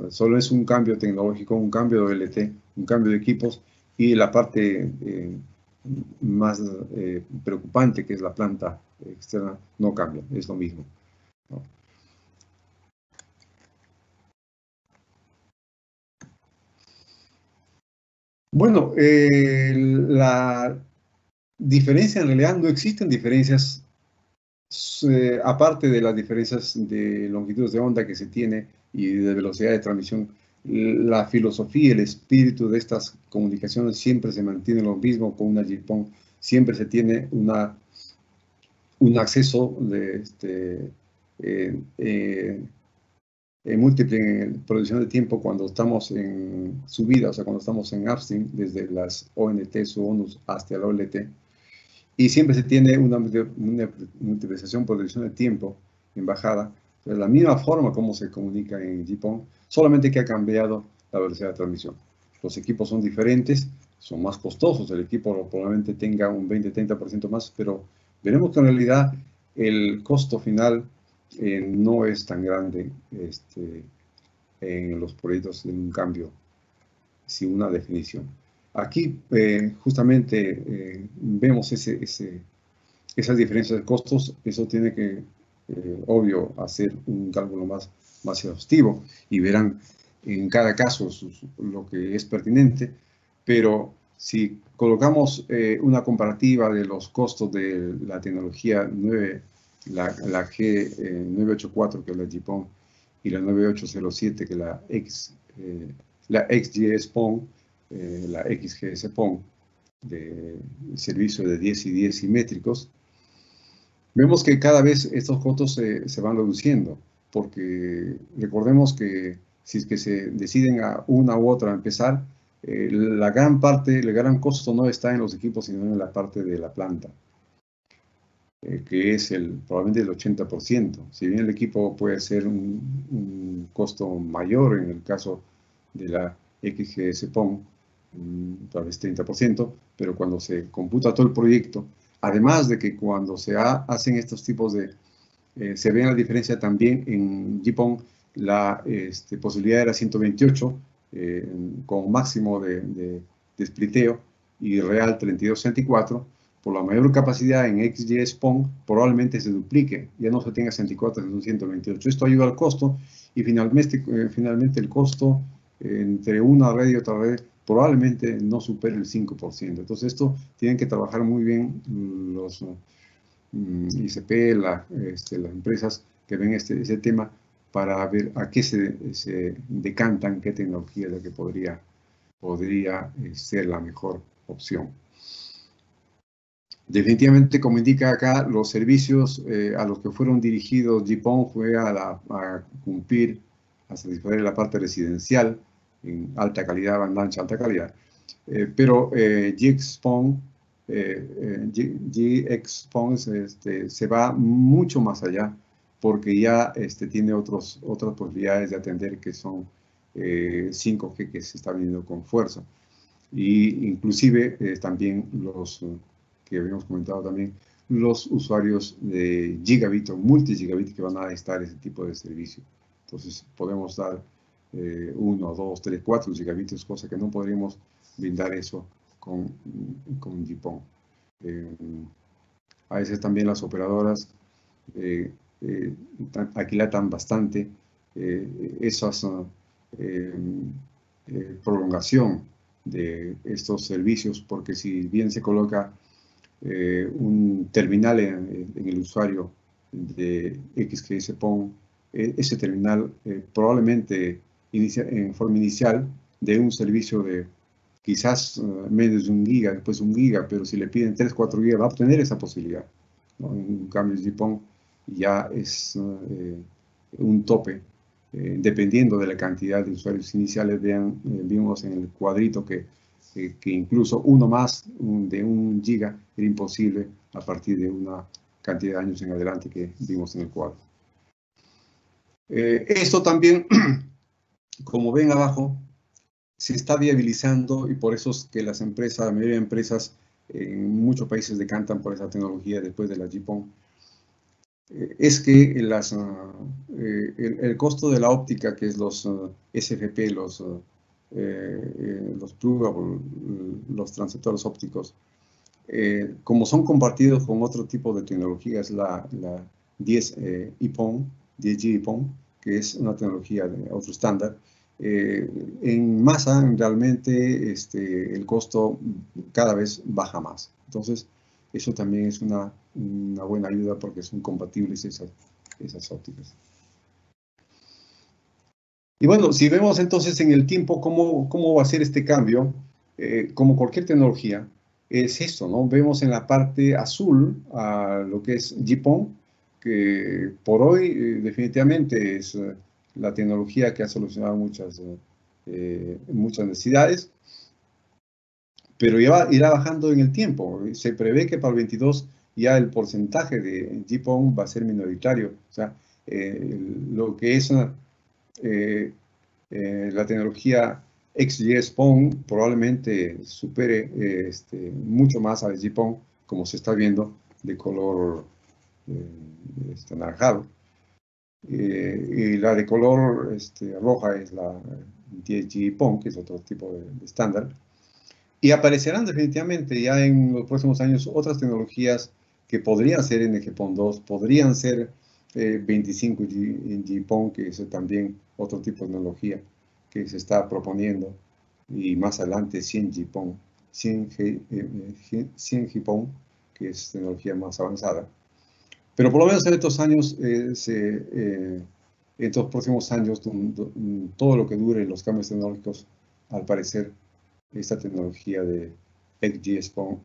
solo es un cambio tecnológico, un cambio de OLT, un cambio de equipos, y la parte más preocupante, que es la planta externa, no cambia, es lo mismo, ¿no? Bueno, la diferencia, en realidad no existen diferencias, aparte de las diferencias de longitudes de onda que se tiene y de velocidad de transmisión. La filosofía, el espíritu de estas comunicaciones siempre se mantiene lo mismo. Con una GPON siempre se tiene un acceso de múltiple en producción de tiempo cuando estamos en subida, o sea, cuando estamos en upstream, desde las ONTs o ONUs hasta la OLT. Y siempre se tiene una multiplicación por producción de tiempo en bajada. De la misma forma como se comunica en GPON, solamente que ha cambiado la velocidad de transmisión. Los equipos son diferentes, son más costosos. El equipo probablemente tenga un 20-30% más, pero veremos que en realidad el costo final no es tan grande en los proyectos de un cambio, sin una definición. Aquí justamente vemos esas diferencias de costos. Eso tiene que, obvio, hacer un cálculo más exhaustivo y verán en cada caso lo que es pertinente, pero si colocamos una comparativa de los costos de la tecnología 9, la G984, que es la GPON, y la 9807, que es la XGS-PON, la XGS-PON, de servicio de 10 y 10 simétricos, vemos que cada vez estos costos se van reduciendo, porque recordemos que si es que se deciden a una u otra empezar, la gran parte, el gran costo no está en los equipos, sino en la parte de la planta, que es probablemente el 80%. Si bien el equipo puede ser un costo mayor en el caso de la XGS-PON, tal vez 30%, pero cuando se computa todo el proyecto, además de que cuando se hacen estos tipos de, se ve la diferencia también en GPON, la posibilidad era 128, con máximo de spliteo, y real 3264, por la mayor capacidad en XGS-PON, probablemente se duplique, ya no se tenga 64, sino 128. Esto ayuda al costo, y finalmente el costo entre una red y otra red probablemente no supere el 5%. Entonces esto tienen que trabajar muy bien los ICP, las empresas que ven ese tema, para ver a qué se decantan, qué tecnología es la que podría ser la mejor opción. Definitivamente, como indica acá, los servicios a los que fueron dirigidos GPON fue a cumplir, a satisfacer la parte residencial en alta calidad, banda ancha, alta calidad. Pero GXPON se va mucho más allá, porque ya tiene otras posibilidades de atender, que son 5G, que se está viniendo con fuerza. Y inclusive también los que habíamos comentado también, los usuarios de gigabit o multigigabit que van a necesitar ese tipo de servicio. Entonces podemos dar 1, 2, 3, 4 gigabits, cosa que no podríamos brindar eso con GPON. A veces también las operadoras aquilatan bastante esas prolongación de estos servicios, porque si bien se coloca un terminal en el usuario de XGS-PON, ese terminal probablemente en forma inicial de un servicio de quizás menos de 1 giga, después 1 giga, pero si le piden 3, 4 gigas va a obtener esa posibilidad, ¿no? En cambio, GPON ya es un tope, dependiendo de la cantidad de usuarios iniciales. Vimos en el cuadrito que que incluso uno más de 1 giga era imposible a partir de una cantidad de años en adelante que vimos en el cuadro. Esto también, como ven abajo, se está viabilizando y por eso es que las empresas, la mayoría de empresas en muchos países decantan por esa tecnología después de la GPON. Es que el costo de la óptica, que es los SFP, los pluggable, los transceptores ópticos, como son compartidos con otro tipo de tecnologías, la 10G EPON, que es una tecnología de otro estándar, en masa realmente el costo cada vez baja más. Entonces, eso también es una buena ayuda porque son compatibles esas ópticas. Y bueno, si vemos entonces en el tiempo cómo va a ser este cambio, como cualquier tecnología, es esto, ¿no? Vemos en la parte azul a lo que es GPON, que por hoy definitivamente es la tecnología que ha solucionado muchas necesidades, pero irá bajando en el tiempo. Se prevé que para el 22 ya el porcentaje de GPON va a ser minoritario. O sea, lo que es la tecnología XGS-PON probablemente supere mucho más a GPON, como se está viendo, de color anaranjado. Y la de color roja es la 10G-PON, que es otro tipo de estándar. Y aparecerán definitivamente ya en los próximos años otras tecnologías que podrían ser NG-PON2, podrían ser 25G-PON, que es también otro tipo de tecnología que se está proponiendo, y más adelante 100G-PON, 100G-PON, que es tecnología más avanzada. Pero por lo menos en estos años, en estos próximos años, todo lo que dure los cambios tecnológicos, al parecer, esta tecnología de XGS-PON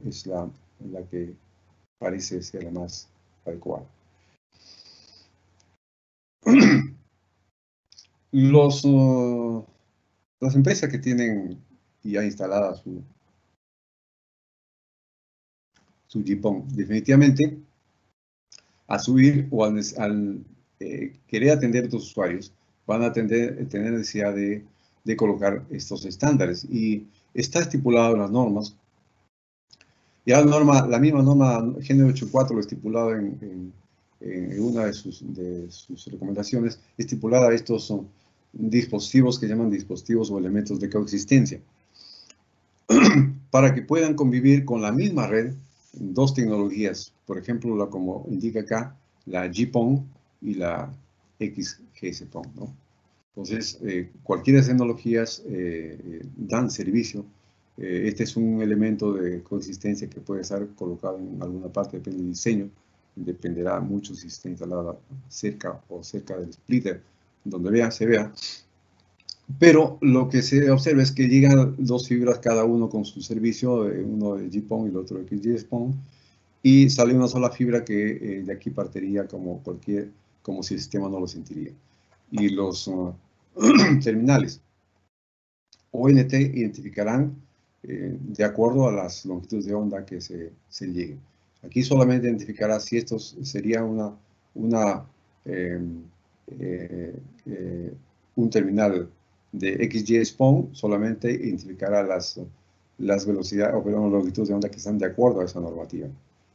es la que parece ser la más adecuada. Las empresas que tienen ya instalada su GPON, definitivamente, a subir o al querer atender a los usuarios, van a tener necesidad de colocar estos estándares. Y está estipulado en las normas. Ya la misma norma GN 84 lo estipulado en una de sus recomendaciones, estipulada estos son dispositivos que llaman dispositivos o elementos de coexistencia, para que puedan convivir con la misma red dos tecnologías, por ejemplo, como indica acá, la GPON y la XGS-PON, ¿no? Entonces, cualquiera de las tecnologías dan servicio. Este es un elemento de coexistencia que puede estar colocado en alguna parte, depende del diseño, dependerá mucho si está instalada cerca del splitter, donde se vea. Pero lo que se observa es que llegan dos fibras cada uno con su servicio, uno de GPON y el otro de XGS-PON, y sale una sola fibra que de aquí partiría como si el sistema no lo sentiría. Y los terminales ONT identificarán de acuerdo a las longitudes de onda que se lleguen. Aquí solamente identificará si esto sería un terminal de XGS-PON, solamente identificará las velocidades o longitudes de onda que están de acuerdo a esa normativa.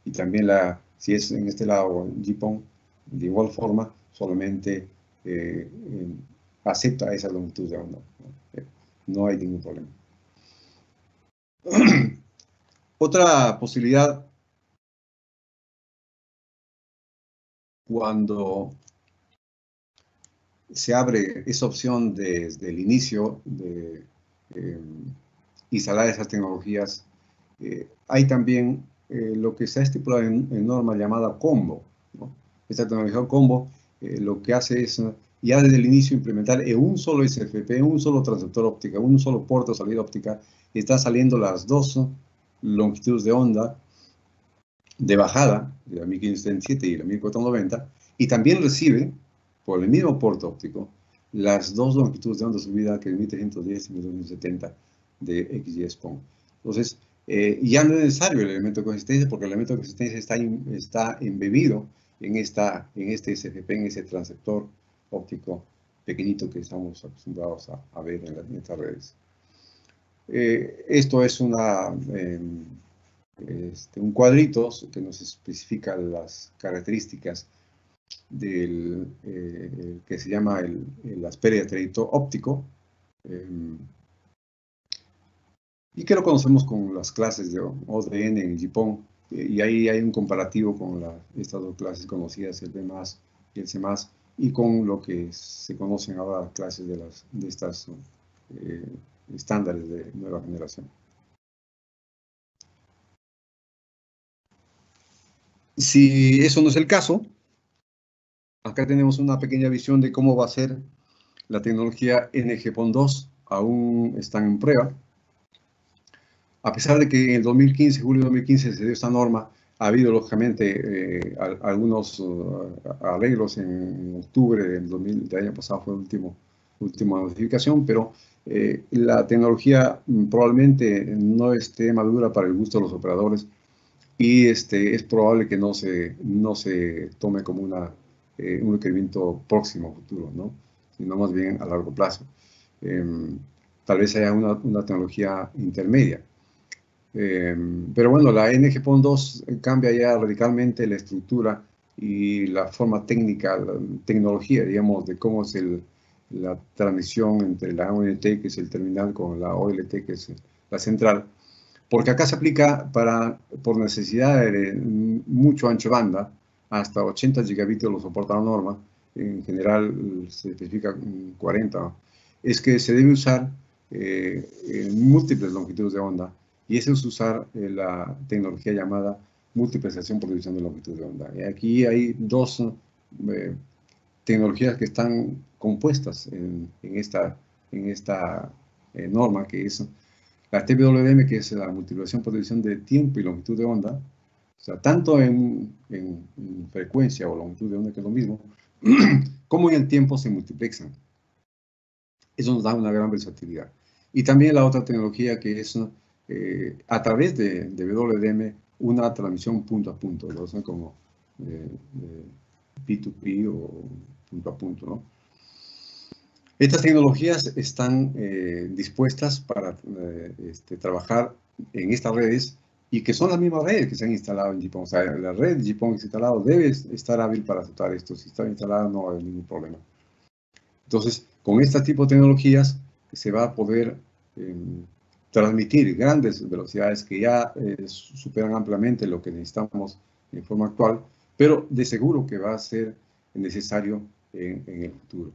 Y también si es en este lado GPON, de igual forma, solamente acepta esa longitud de onda. No hay ningún problema. Otra posibilidad, cuando se abre esa opción desde el inicio de instalar esas tecnologías, hay también lo que se ha estipulado en norma llamada combo, ¿no? Esta tecnología combo lo que hace es ya desde el inicio implementar en un solo SFP, en un solo transceptor óptica, un solo puerto de salida óptica, y está saliendo las dos longitudes de onda de bajada, de la 1537 y la 1490, y también recibe por el mismo puerto óptico las dos longitudes de onda subida que es 1210 y 1270 de XGS-PON. Entonces, ya no es necesario el elemento de consistencia, porque el elemento de consistencia está embebido en este SFP, en ese transceptor óptico pequeñito que estamos acostumbrados a ver en estas redes. Esto es un cuadrito que nos especifica las características del que se llama el Asperia Trayector óptico, y que lo conocemos con las clases de ODN en GPON, y ahí hay un comparativo con estas dos clases conocidas, el B+, y el C+, y con lo que se conocen ahora clases de estas estándares de nueva generación. Si eso no es el caso, acá tenemos una pequeña visión de cómo va a ser la tecnología NG-PON2. Aún están en prueba. A pesar de que en el 2015, julio de 2015, se dio esta norma, ha habido lógicamente algunos arreglos en octubre del año pasado, fue la última notificación, pero la tecnología probablemente no esté madura para el gusto de los operadores, y es probable que no se tome como un requerimiento próximo futuro, ¿no? Sino más bien a largo plazo. Tal vez haya una tecnología intermedia. Pero bueno, la NG-PON2 cambia ya radicalmente la estructura y la forma técnica, la tecnología, digamos, de cómo es la transmisión entre la ONT, que es el terminal, con la OLT, que es la central. Porque acá se aplica por necesidad de mucho ancho banda, hasta 80 gigabits lo soporta la norma, en general se especifica 40, es que se debe usar múltiples longitudes de onda, y eso es usar la tecnología llamada multiplicación por división de longitud de onda. Y aquí hay dos tecnologías que están compuestas en esta norma, que es la TWM, que es la multiplicación por división de tiempo y longitud de onda, o sea, tanto en frecuencia o longitud de onda, que es lo mismo, como en el tiempo se multiplexan. Eso nos da una gran versatilidad. Y también la otra tecnología, que es a través de WDM, una transmisión punto a punto, lo hacen como P2P o punto a punto, ¿no? Estas tecnologías están dispuestas para trabajar en estas redes, y que son las mismas redes que se han instalado en GPON. O sea, la red de GPON que se ha instalado debe estar hábil para aceptar esto. Si está instalada, no hay ningún problema. Entonces, con este tipo de tecnologías se va a poder transmitir grandes velocidades que ya superan ampliamente lo que necesitamos en forma actual, pero de seguro que va a ser necesario en el futuro.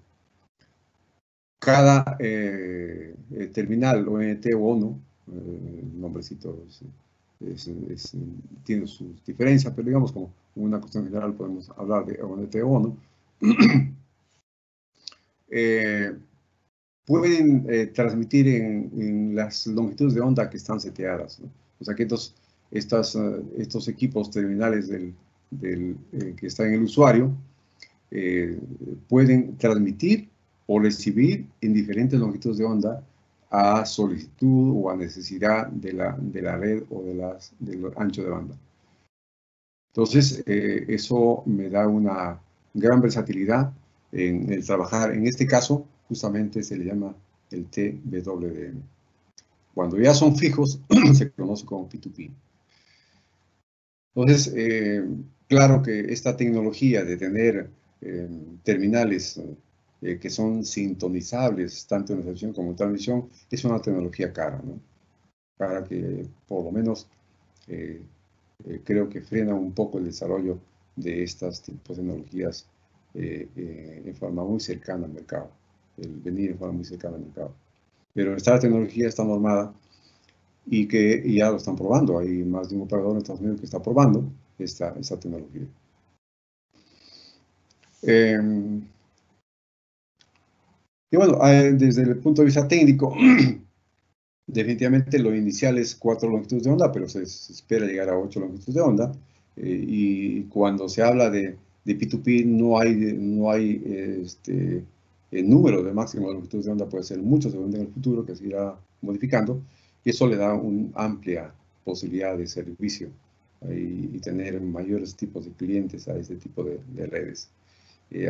Cada terminal ONT o ONO, el nombrecito tiene sus diferencias, pero digamos, como una cuestión general podemos hablar de ONT o ONO, pueden transmitir en las longitudes de onda que están seteadas, ¿no? O sea que estos equipos terminales que están en el usuario pueden transmitir o recibir en diferentes longitudes de onda a solicitud o a necesidad de la red o del ancho de banda. Entonces, eso me da una gran versatilidad en el trabajar. En este caso, justamente se le llama el TWDM. Cuando ya son fijos, se conoce como P2P. Entonces, claro que esta tecnología de tener terminales que son sintonizables tanto en recepción como en transmisión es una tecnología cara, ¿no? Para que por lo menos creo que frena un poco el desarrollo de estas tipos de tecnologías en forma muy cercana al mercado, el venir en forma muy cercana al mercado. Pero esta tecnología está normada y ya lo están probando. Hay más de un operador en Estados Unidos que está probando esta tecnología. Y bueno, desde el punto de vista técnico, definitivamente lo inicial es 4 longitudes de onda, pero se espera llegar a 8 longitudes de onda. Y cuando se habla de P2P, no hay el número de máximo de longitudes de onda puede ser mucho según en el futuro, que se irá modificando, y eso le da una amplia posibilidad de servicio y tener mayores tipos de clientes a este tipo de redes.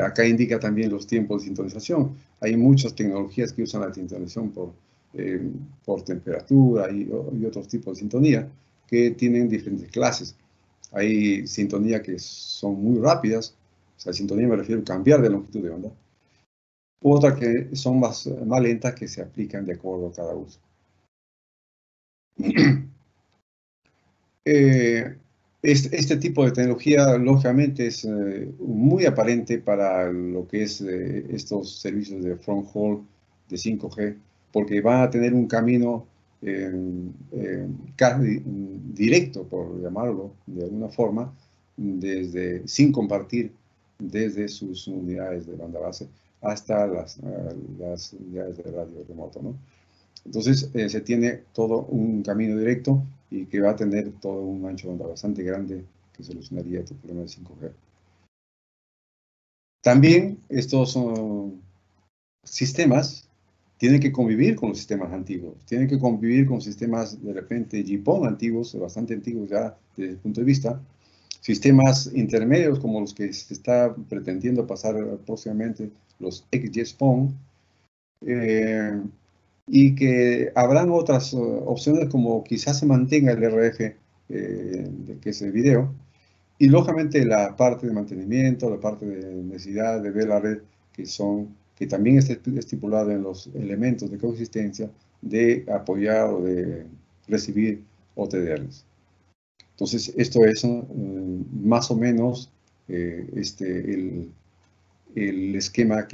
Acá indica también los tiempos de sintonización. Hay muchas tecnologías que usan la sintonización por temperatura y otros tipos de sintonía que tienen diferentes clases. Hay sintonía que son muy rápidas, o sea, sintonía me refiero a cambiar de longitud de onda. Otras que son más lentas que se aplican de acuerdo a cada uso. Este tipo de tecnología, lógicamente, es muy aparente para lo que es estos servicios de front haul de 5G, porque van a tener un camino casi directo, por llamarlo de alguna forma, sin compartir desde sus unidades de banda base hasta las unidades de radio remoto, ¿no? Entonces, se tiene todo un camino directo y que va a tener todo un ancho de onda bastante grande que solucionaría este problema de 5G. También estos sistemas tienen que convivir con los sistemas antiguos, tienen que convivir con sistemas de repente GPON antiguos, bastante antiguos ya desde el punto de vista, sistemas intermedios como los que se está pretendiendo pasar próximamente, los XGS-PON, y que habrán otras opciones como quizás se mantenga el RF, que es el video, y lógicamente la parte de mantenimiento, la parte de necesidad de ver la red, que también está estipulada en los elementos de coexistencia de apoyar o de recibir OTDRs. Entonces, esto es más o menos el esquema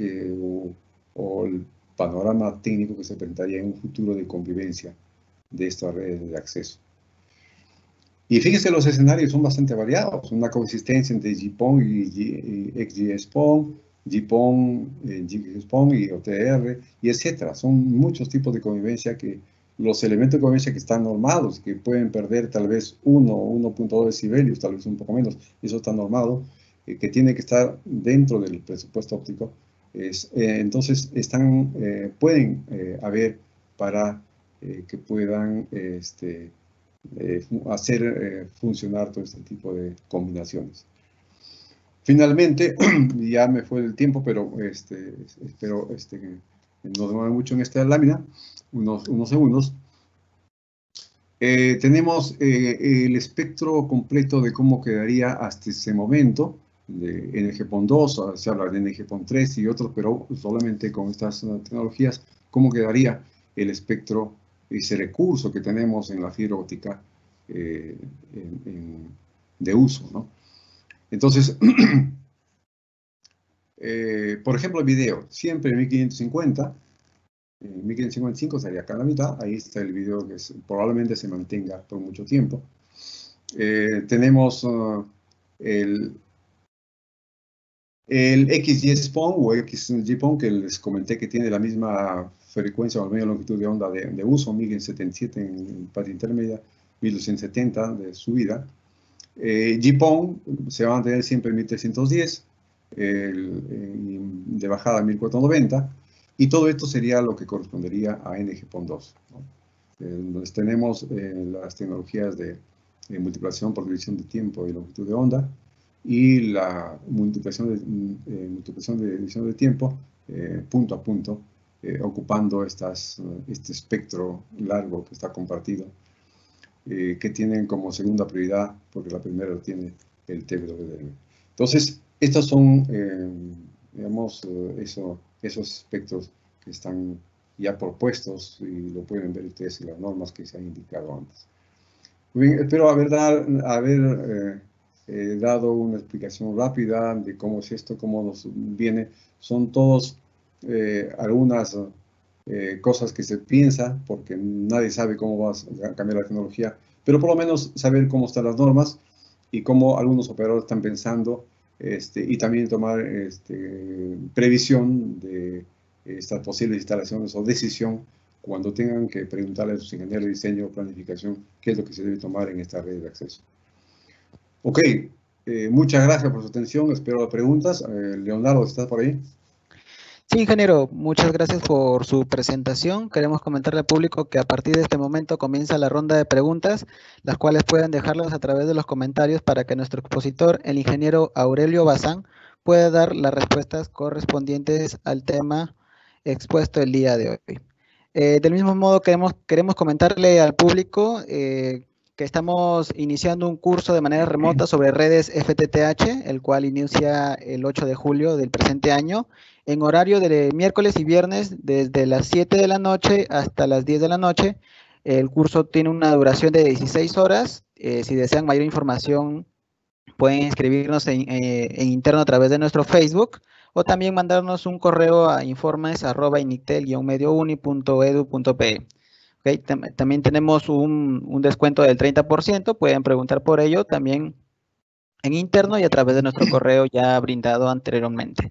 o el panorama técnico que se presentaría en un futuro de convivencia de estas redes de acceso. Y fíjense, los escenarios son bastante variados. Una coexistencia entre GPON y XGS-PON, GPON, GXS-PON y OTR, y etcétera. Son muchos tipos de convivencia que los elementos de convivencia que están normados, que pueden perder tal vez 1 o 1.2 decibelios, tal vez un poco menos, eso está normado, que tiene que estar dentro del presupuesto óptico. Entonces, pueden haber para que puedan hacer funcionar todo este tipo de combinaciones. Finalmente, ya me fue el tiempo, pero espero no demore mucho en esta lámina, unos segundos. Tenemos el espectro completo de cómo quedaría hasta ese momento, de NG-PON2, se habla de NG-PON3 y otros, pero solamente con estas tecnologías, cómo quedaría el espectro, ese recurso que tenemos en la fibra óptica de uso, ¿no? Entonces, por ejemplo, el video, siempre en 1550, en 1555 sería acá en la mitad, ahí está el video que probablemente se mantenga por mucho tiempo. Tenemos el XGS-PON o XG-PON, que les comenté que tiene la misma frecuencia o la misma longitud de onda de uso, 1077 en parte intermedia, 1270 de subida. GPON se va a mantener siempre en 1310, de bajada 1490, y todo esto sería lo que correspondería a NG-PON2, ¿no? Donde tenemos las tecnologías de multiplicación por división de tiempo y longitud de onda, y la multiplicación de división de tiempo punto a punto, ocupando este espectro largo que está compartido, que tienen como segunda prioridad, porque la primera tiene el TWDM. Entonces, estos son, digamos, esos aspectos que están ya propuestos y lo pueden ver ustedes en las normas que se han indicado antes. Muy bien, espero haber dado una explicación rápida de cómo es esto, cómo nos viene. Son todos algunas cosas que se piensa, porque nadie sabe cómo va a cambiar la tecnología, pero por lo menos saber cómo están las normas y cómo algunos operadores están pensando, y también tomar previsión de estas posibles instalaciones o decisión cuando tengan que preguntarle a sus ingenieros de diseño o planificación qué es lo que se debe tomar en esta red de acceso. Ok, muchas gracias por su atención, espero las preguntas. Leonardo, ¿estás por ahí? Sí, ingeniero, muchas gracias por su presentación. Queremos comentarle al público que a partir de este momento comienza la ronda de preguntas, las cuales pueden dejarlas a través de los comentarios para que nuestro expositor, el ingeniero Aurelio Bazán, pueda dar las respuestas correspondientes al tema expuesto el día de hoy. Del mismo modo, queremos comentarle al público que estamos iniciando un curso de manera remota sobre redes FTTH, el cual inicia el 8 de julio del presente año, en horario de miércoles y viernes desde las 7 de la noche hasta las 10 de la noche. El curso tiene una duración de 16 horas. Si desean mayor información, pueden inscribirnos en interno a través de nuestro Facebook o también mandarnos un correo a informes@inictel-mediouni.edu.pe. Okay, también tenemos un descuento del 30%, pueden preguntar por ello también en interno y a través de nuestro correo ya brindado anteriormente.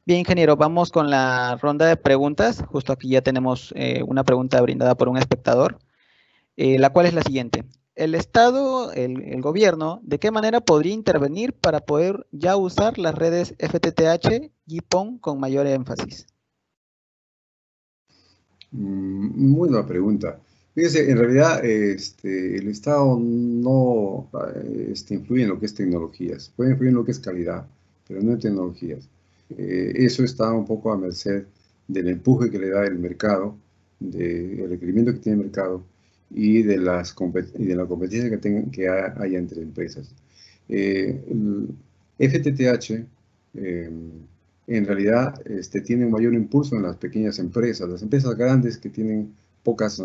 Bien, ingeniero, vamos con la ronda de preguntas. Justo aquí ya tenemos una pregunta brindada por un espectador, la cual es la siguiente. El Estado, el gobierno, ¿de qué manera podría intervenir para poder ya usar las redes FTTH y GPON con mayor énfasis? Muy buena pregunta. Fíjese, en realidad el Estado no influye en lo que es tecnologías. Puede influir en lo que es calidad, pero no en tecnologías. Eso está un poco a merced del empuje que le da el mercado, del requerimiento que tiene el mercado y de la competencia que hay entre empresas. El FTTH en realidad tiene un mayor impulso en las pequeñas empresas. Las empresas grandes que tienen pocas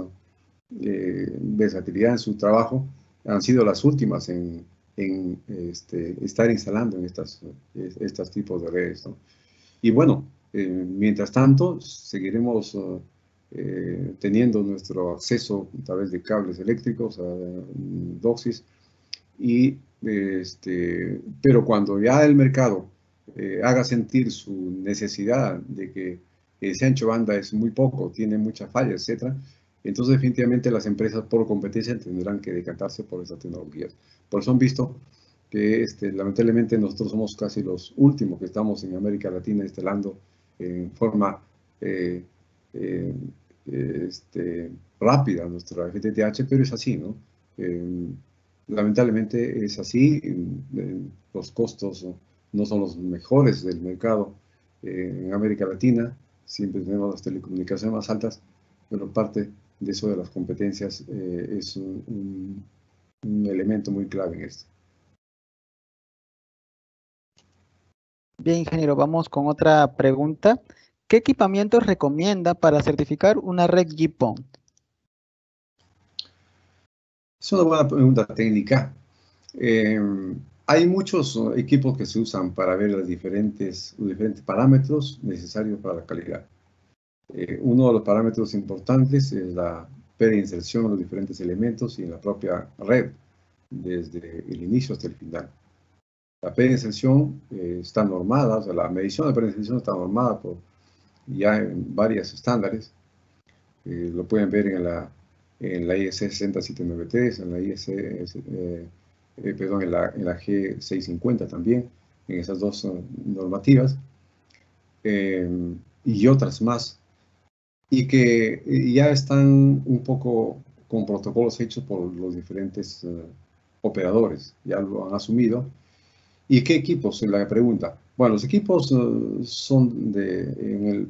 versatilidad en su trabajo han sido las últimas en estar instalando en estos tipos de redes, ¿no? Y bueno, mientras tanto, seguiremos teniendo nuestro acceso a través de cables eléctricos, a DOCSIS, pero cuando ya el mercado haga sentir su necesidad de que ese ancho banda es muy poco, tiene muchas fallas, etc., entonces definitivamente las empresas por competencia tendrán que decantarse por esas tecnologías. Por eso han visto que lamentablemente nosotros somos casi los últimos que estamos en América Latina instalando en forma rápida nuestra FTTH, pero es así, ¿no? Lamentablemente es así, los costos no son los mejores del mercado en América Latina, siempre tenemos las telecomunicaciones más altas, pero parte de eso de las competencias es un elemento muy clave en esto. Bien, ingeniero, vamos con otra pregunta. ¿Qué equipamientos recomienda para certificar una red GPON? Es una buena pregunta técnica. Hay muchos equipos que se usan para ver los diferentes parámetros necesarios para la calidad. Uno de los parámetros importantes es la preinserción de los diferentes elementos y en la propia red, desde el inicio hasta el final. La preinserción está normada, o sea, la medición de preinserción está normada ya en varios estándares. Lo pueden ver en la IEC 60793, en la en la G650 también, en esas dos normativas, y otras más, y que ya están un poco con protocolos hechos por los diferentes operadores, ya lo han asumido. ¿Y qué equipos? La pregunta. Bueno, los equipos son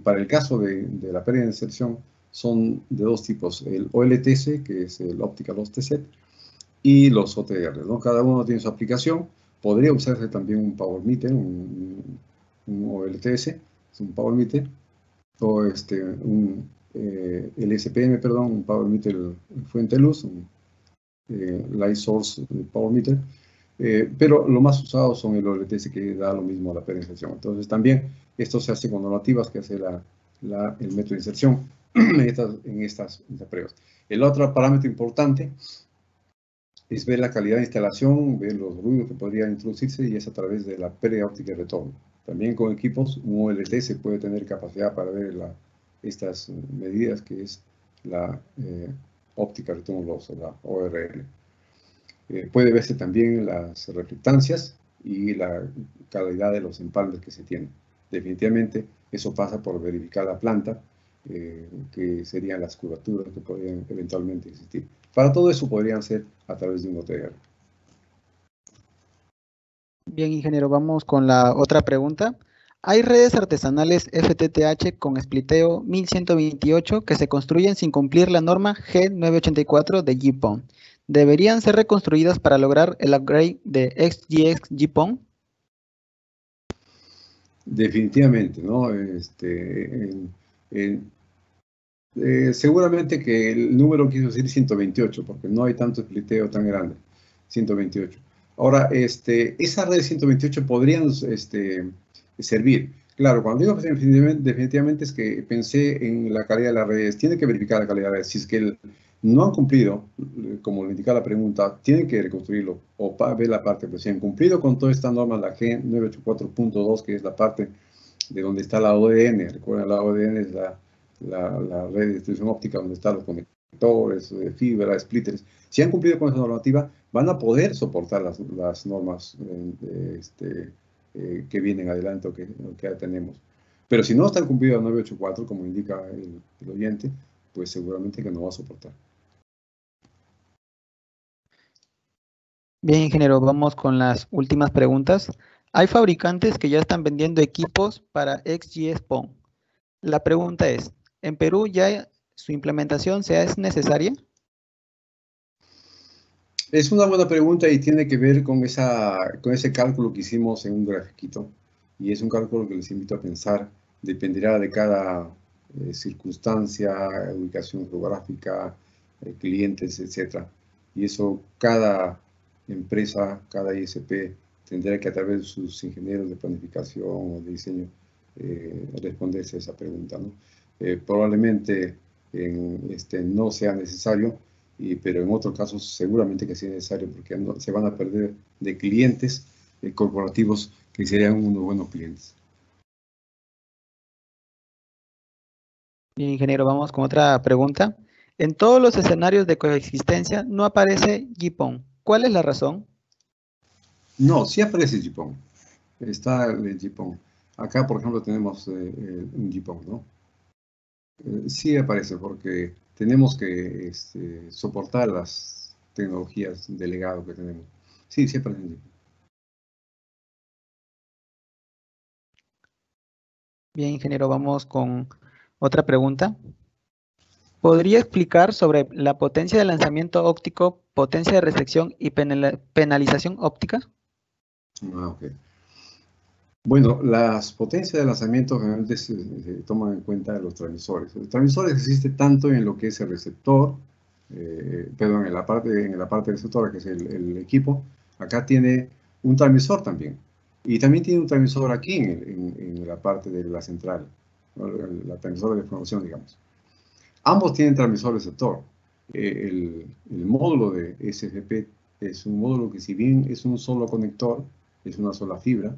para el caso de la pérdida de inserción, son de dos tipos, el OLTC, que es el Optical Loss Set, y los OTR, ¿no? Cada uno tiene su aplicación. Podría usarse también un Power Meter, un OLTS, es un Power Meter, o el SPM, perdón, un Power Meter fuente de luz, un Light Source Power Meter, pero lo más usado son el OLTS, que da lo mismo a la penetración. Entonces también esto se hace con normativas que hace el método de inserción en estas pruebas. El otro parámetro importante es ver la calidad de instalación, ver los ruidos que podrían introducirse, y es a través de la pérdida óptica de retorno. También con equipos, un OLTS puede tener capacidad para ver estas medidas, que es la óptica return loss, o la ORL. Puede verse también las reflectancias y la calidad de los empalmes que se tienen. Definitivamente, Eso pasa por verificar la planta, que serían las curvaturas que podrían eventualmente existir. Para todo eso podrían ser a través de un OTR. Bien, ingeniero, vamos con la otra pregunta. Hay redes artesanales FTTH con spliteo 1128 que se construyen sin cumplir la norma G984 de GPON. ¿Deberían ser reconstruidas para lograr el upgrade de XGS GPON? Definitivamente, ¿no? Seguramente que el número quiso decir 128, porque no hay tanto spliteo tan grande, 128. Ahora, esas redes 128 podrían servir. Claro, cuando digo definitivamente es que pensé en la calidad de las redes. Tiene que verificar la calidad de las redes. Si es que no han cumplido, como le indica la pregunta, tienen que reconstruirlo o ver la parte. Pues si han cumplido con toda esta norma, la G984.2, que es la parte de donde está la ODN. Recuerden, la ODN es la red de distribución óptica donde están los conectores, fibra, splitters. Si han cumplido con esa normativa, van a poder soportar las normas que vienen adelante o que ya tenemos. Pero si no están cumplidas 984, como indica el oyente, pues seguramente que no va a soportar. Bien, ingeniero, vamos con las últimas preguntas. Hay fabricantes que ya están vendiendo equipos para XGS PON. La pregunta es, ¿en Perú ya su implementación es necesaria? Es una buena pregunta y tiene que ver con ese cálculo que hicimos en un grafiquito. Y es un cálculo que les invito a pensar. Dependerá de cada circunstancia, ubicación geográfica, clientes, etc. Y eso cada empresa, cada ISP tendrá que a través de sus ingenieros de planificación o de diseño responderse a esa pregunta, ¿no? Probablemente no sea necesario, pero en otros casos seguramente que sea necesario porque se van a perder de clientes corporativos que serían unos buenos clientes. Bien, ingeniero, vamos con otra pregunta. En todos los escenarios de coexistencia no aparece GPON. ¿Cuál es la razón? No, sí aparece GPON. Está el GPON. Acá, por ejemplo, tenemos un GPON, ¿no? Sí aparece porque tenemos que soportar las tecnologías de legado que tenemos. Sí, sí aparece un GPON. Bien, ingeniero, vamos con otra pregunta. ¿Podría explicar sobre la potencia de lanzamiento óptico, potencia de recepción y penalización óptica? Ok. Bueno, las potencias de lanzamiento generalmente se toman en cuenta de los transmisores. Los transmisores existen tanto en lo que es el receptor, perdón, en la parte receptora, que es el equipo. Acá tiene un transmisor también. Y también tiene un transmisor aquí en la parte de la central, ¿no? La transmisora de formación, digamos. Ambos tienen transmisor receptor. El módulo de SFP es un módulo que, si bien es un solo conector, es una sola fibra,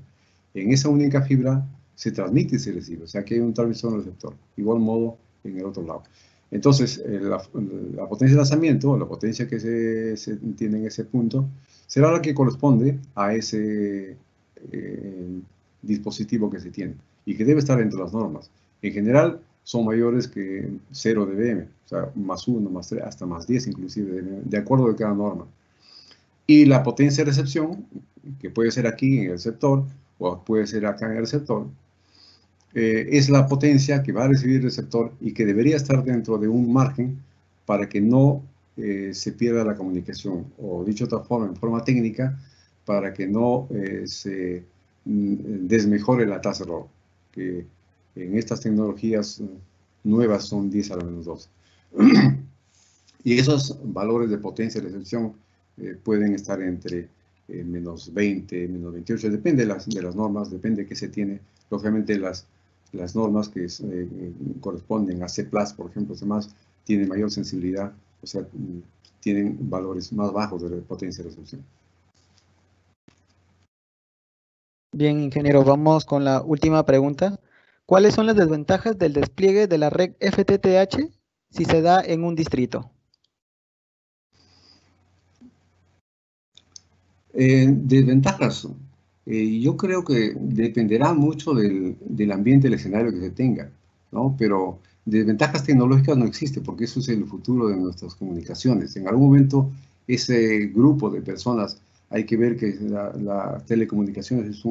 en esa única fibra se transmite y se recibe, o sea que hay un transmisor en el receptor. Igual modo en el otro lado. Entonces, la potencia de lanzamiento, la potencia que se tiene en ese punto, será la que corresponde a ese dispositivo que se tiene y que debe estar entre las normas. En general, son mayores que 0 dBm, o sea, más 1, más 3, hasta más 10 inclusive, de acuerdo de cada norma. Y la potencia de recepción, que puede ser aquí en el receptor, o puede ser acá en el receptor, es la potencia que va a recibir el receptor y que debería estar dentro de un margen para que no se pierda la comunicación, o dicho de otra forma, en forma técnica, para que no se desmejore la tasa de error, que en estas tecnologías nuevas son 10 a la menos 12. Y esos valores de potencia de recepción pueden estar entre menos 20, menos 28, depende de las normas, depende de qué se tiene. Lógicamente las normas que corresponden a C++, por ejemplo, C++, tienen mayor sensibilidad, o sea, tienen valores más bajos de potencia de recepción. Bien, ingeniero, vamos con la última pregunta. ¿Cuáles son las desventajas del despliegue de la red FTTH si se da en un distrito? Desventajas. Yo creo que dependerá mucho del ambiente, del escenario que se tenga, ¿no? Pero desventajas tecnológicas no existe, porque eso es el futuro de nuestras comunicaciones. En algún momento, ese grupo de personas, hay que ver que las telecomunicaciones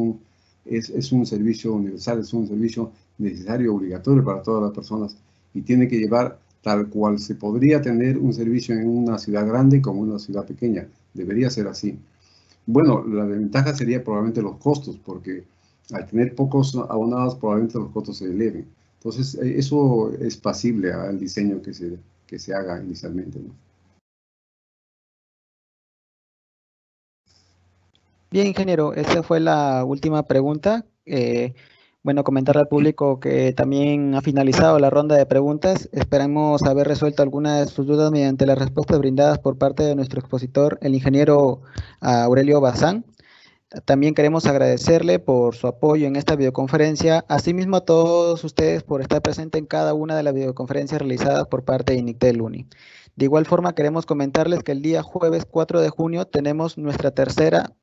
es un servicio universal, es un servicio necesario, obligatorio para todas las personas, y tiene que llevar tal cual se podría tener un servicio en una ciudad grande como en una ciudad pequeña. Debería ser así. Bueno, la desventaja sería probablemente los costos, porque al tener pocos abonados, probablemente los costos se eleven. Entonces, eso es pasible al diseño que se haga inicialmente, ¿no? Bien, ingeniero, esa fue la última pregunta. Bueno, comentarle al público que también ha finalizado la ronda de preguntas. Esperamos haber resuelto algunas de sus dudas mediante las respuestas brindadas por parte de nuestro expositor, el ingeniero Aurelio Bazán. También queremos agradecerle por su apoyo en esta videoconferencia, asimismo a todos ustedes por estar presente en cada una de las videoconferencias realizadas por parte de Inictel Uni. De igual forma, queremos comentarles que el día jueves 4 de junio tenemos nuestra tercera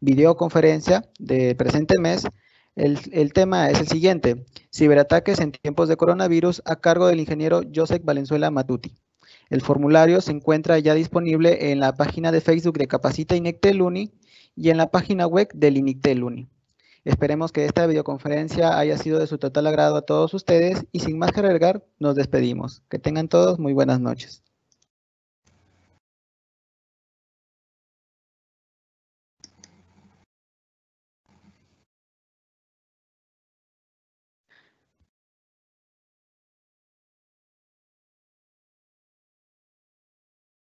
videoconferencia del presente mes. El tema es el siguiente: ciberataques en tiempos de coronavirus, a cargo del ingeniero Joseph Valenzuela Matuti. El formulario se encuentra ya disponible en la página de Facebook de Capacita Inictel Uni y en la página web del Inictel Uni. Esperemos que esta videoconferencia haya sido de su total agrado a todos ustedes y sin más que agregar, nos despedimos. Que tengan todos muy buenas noches.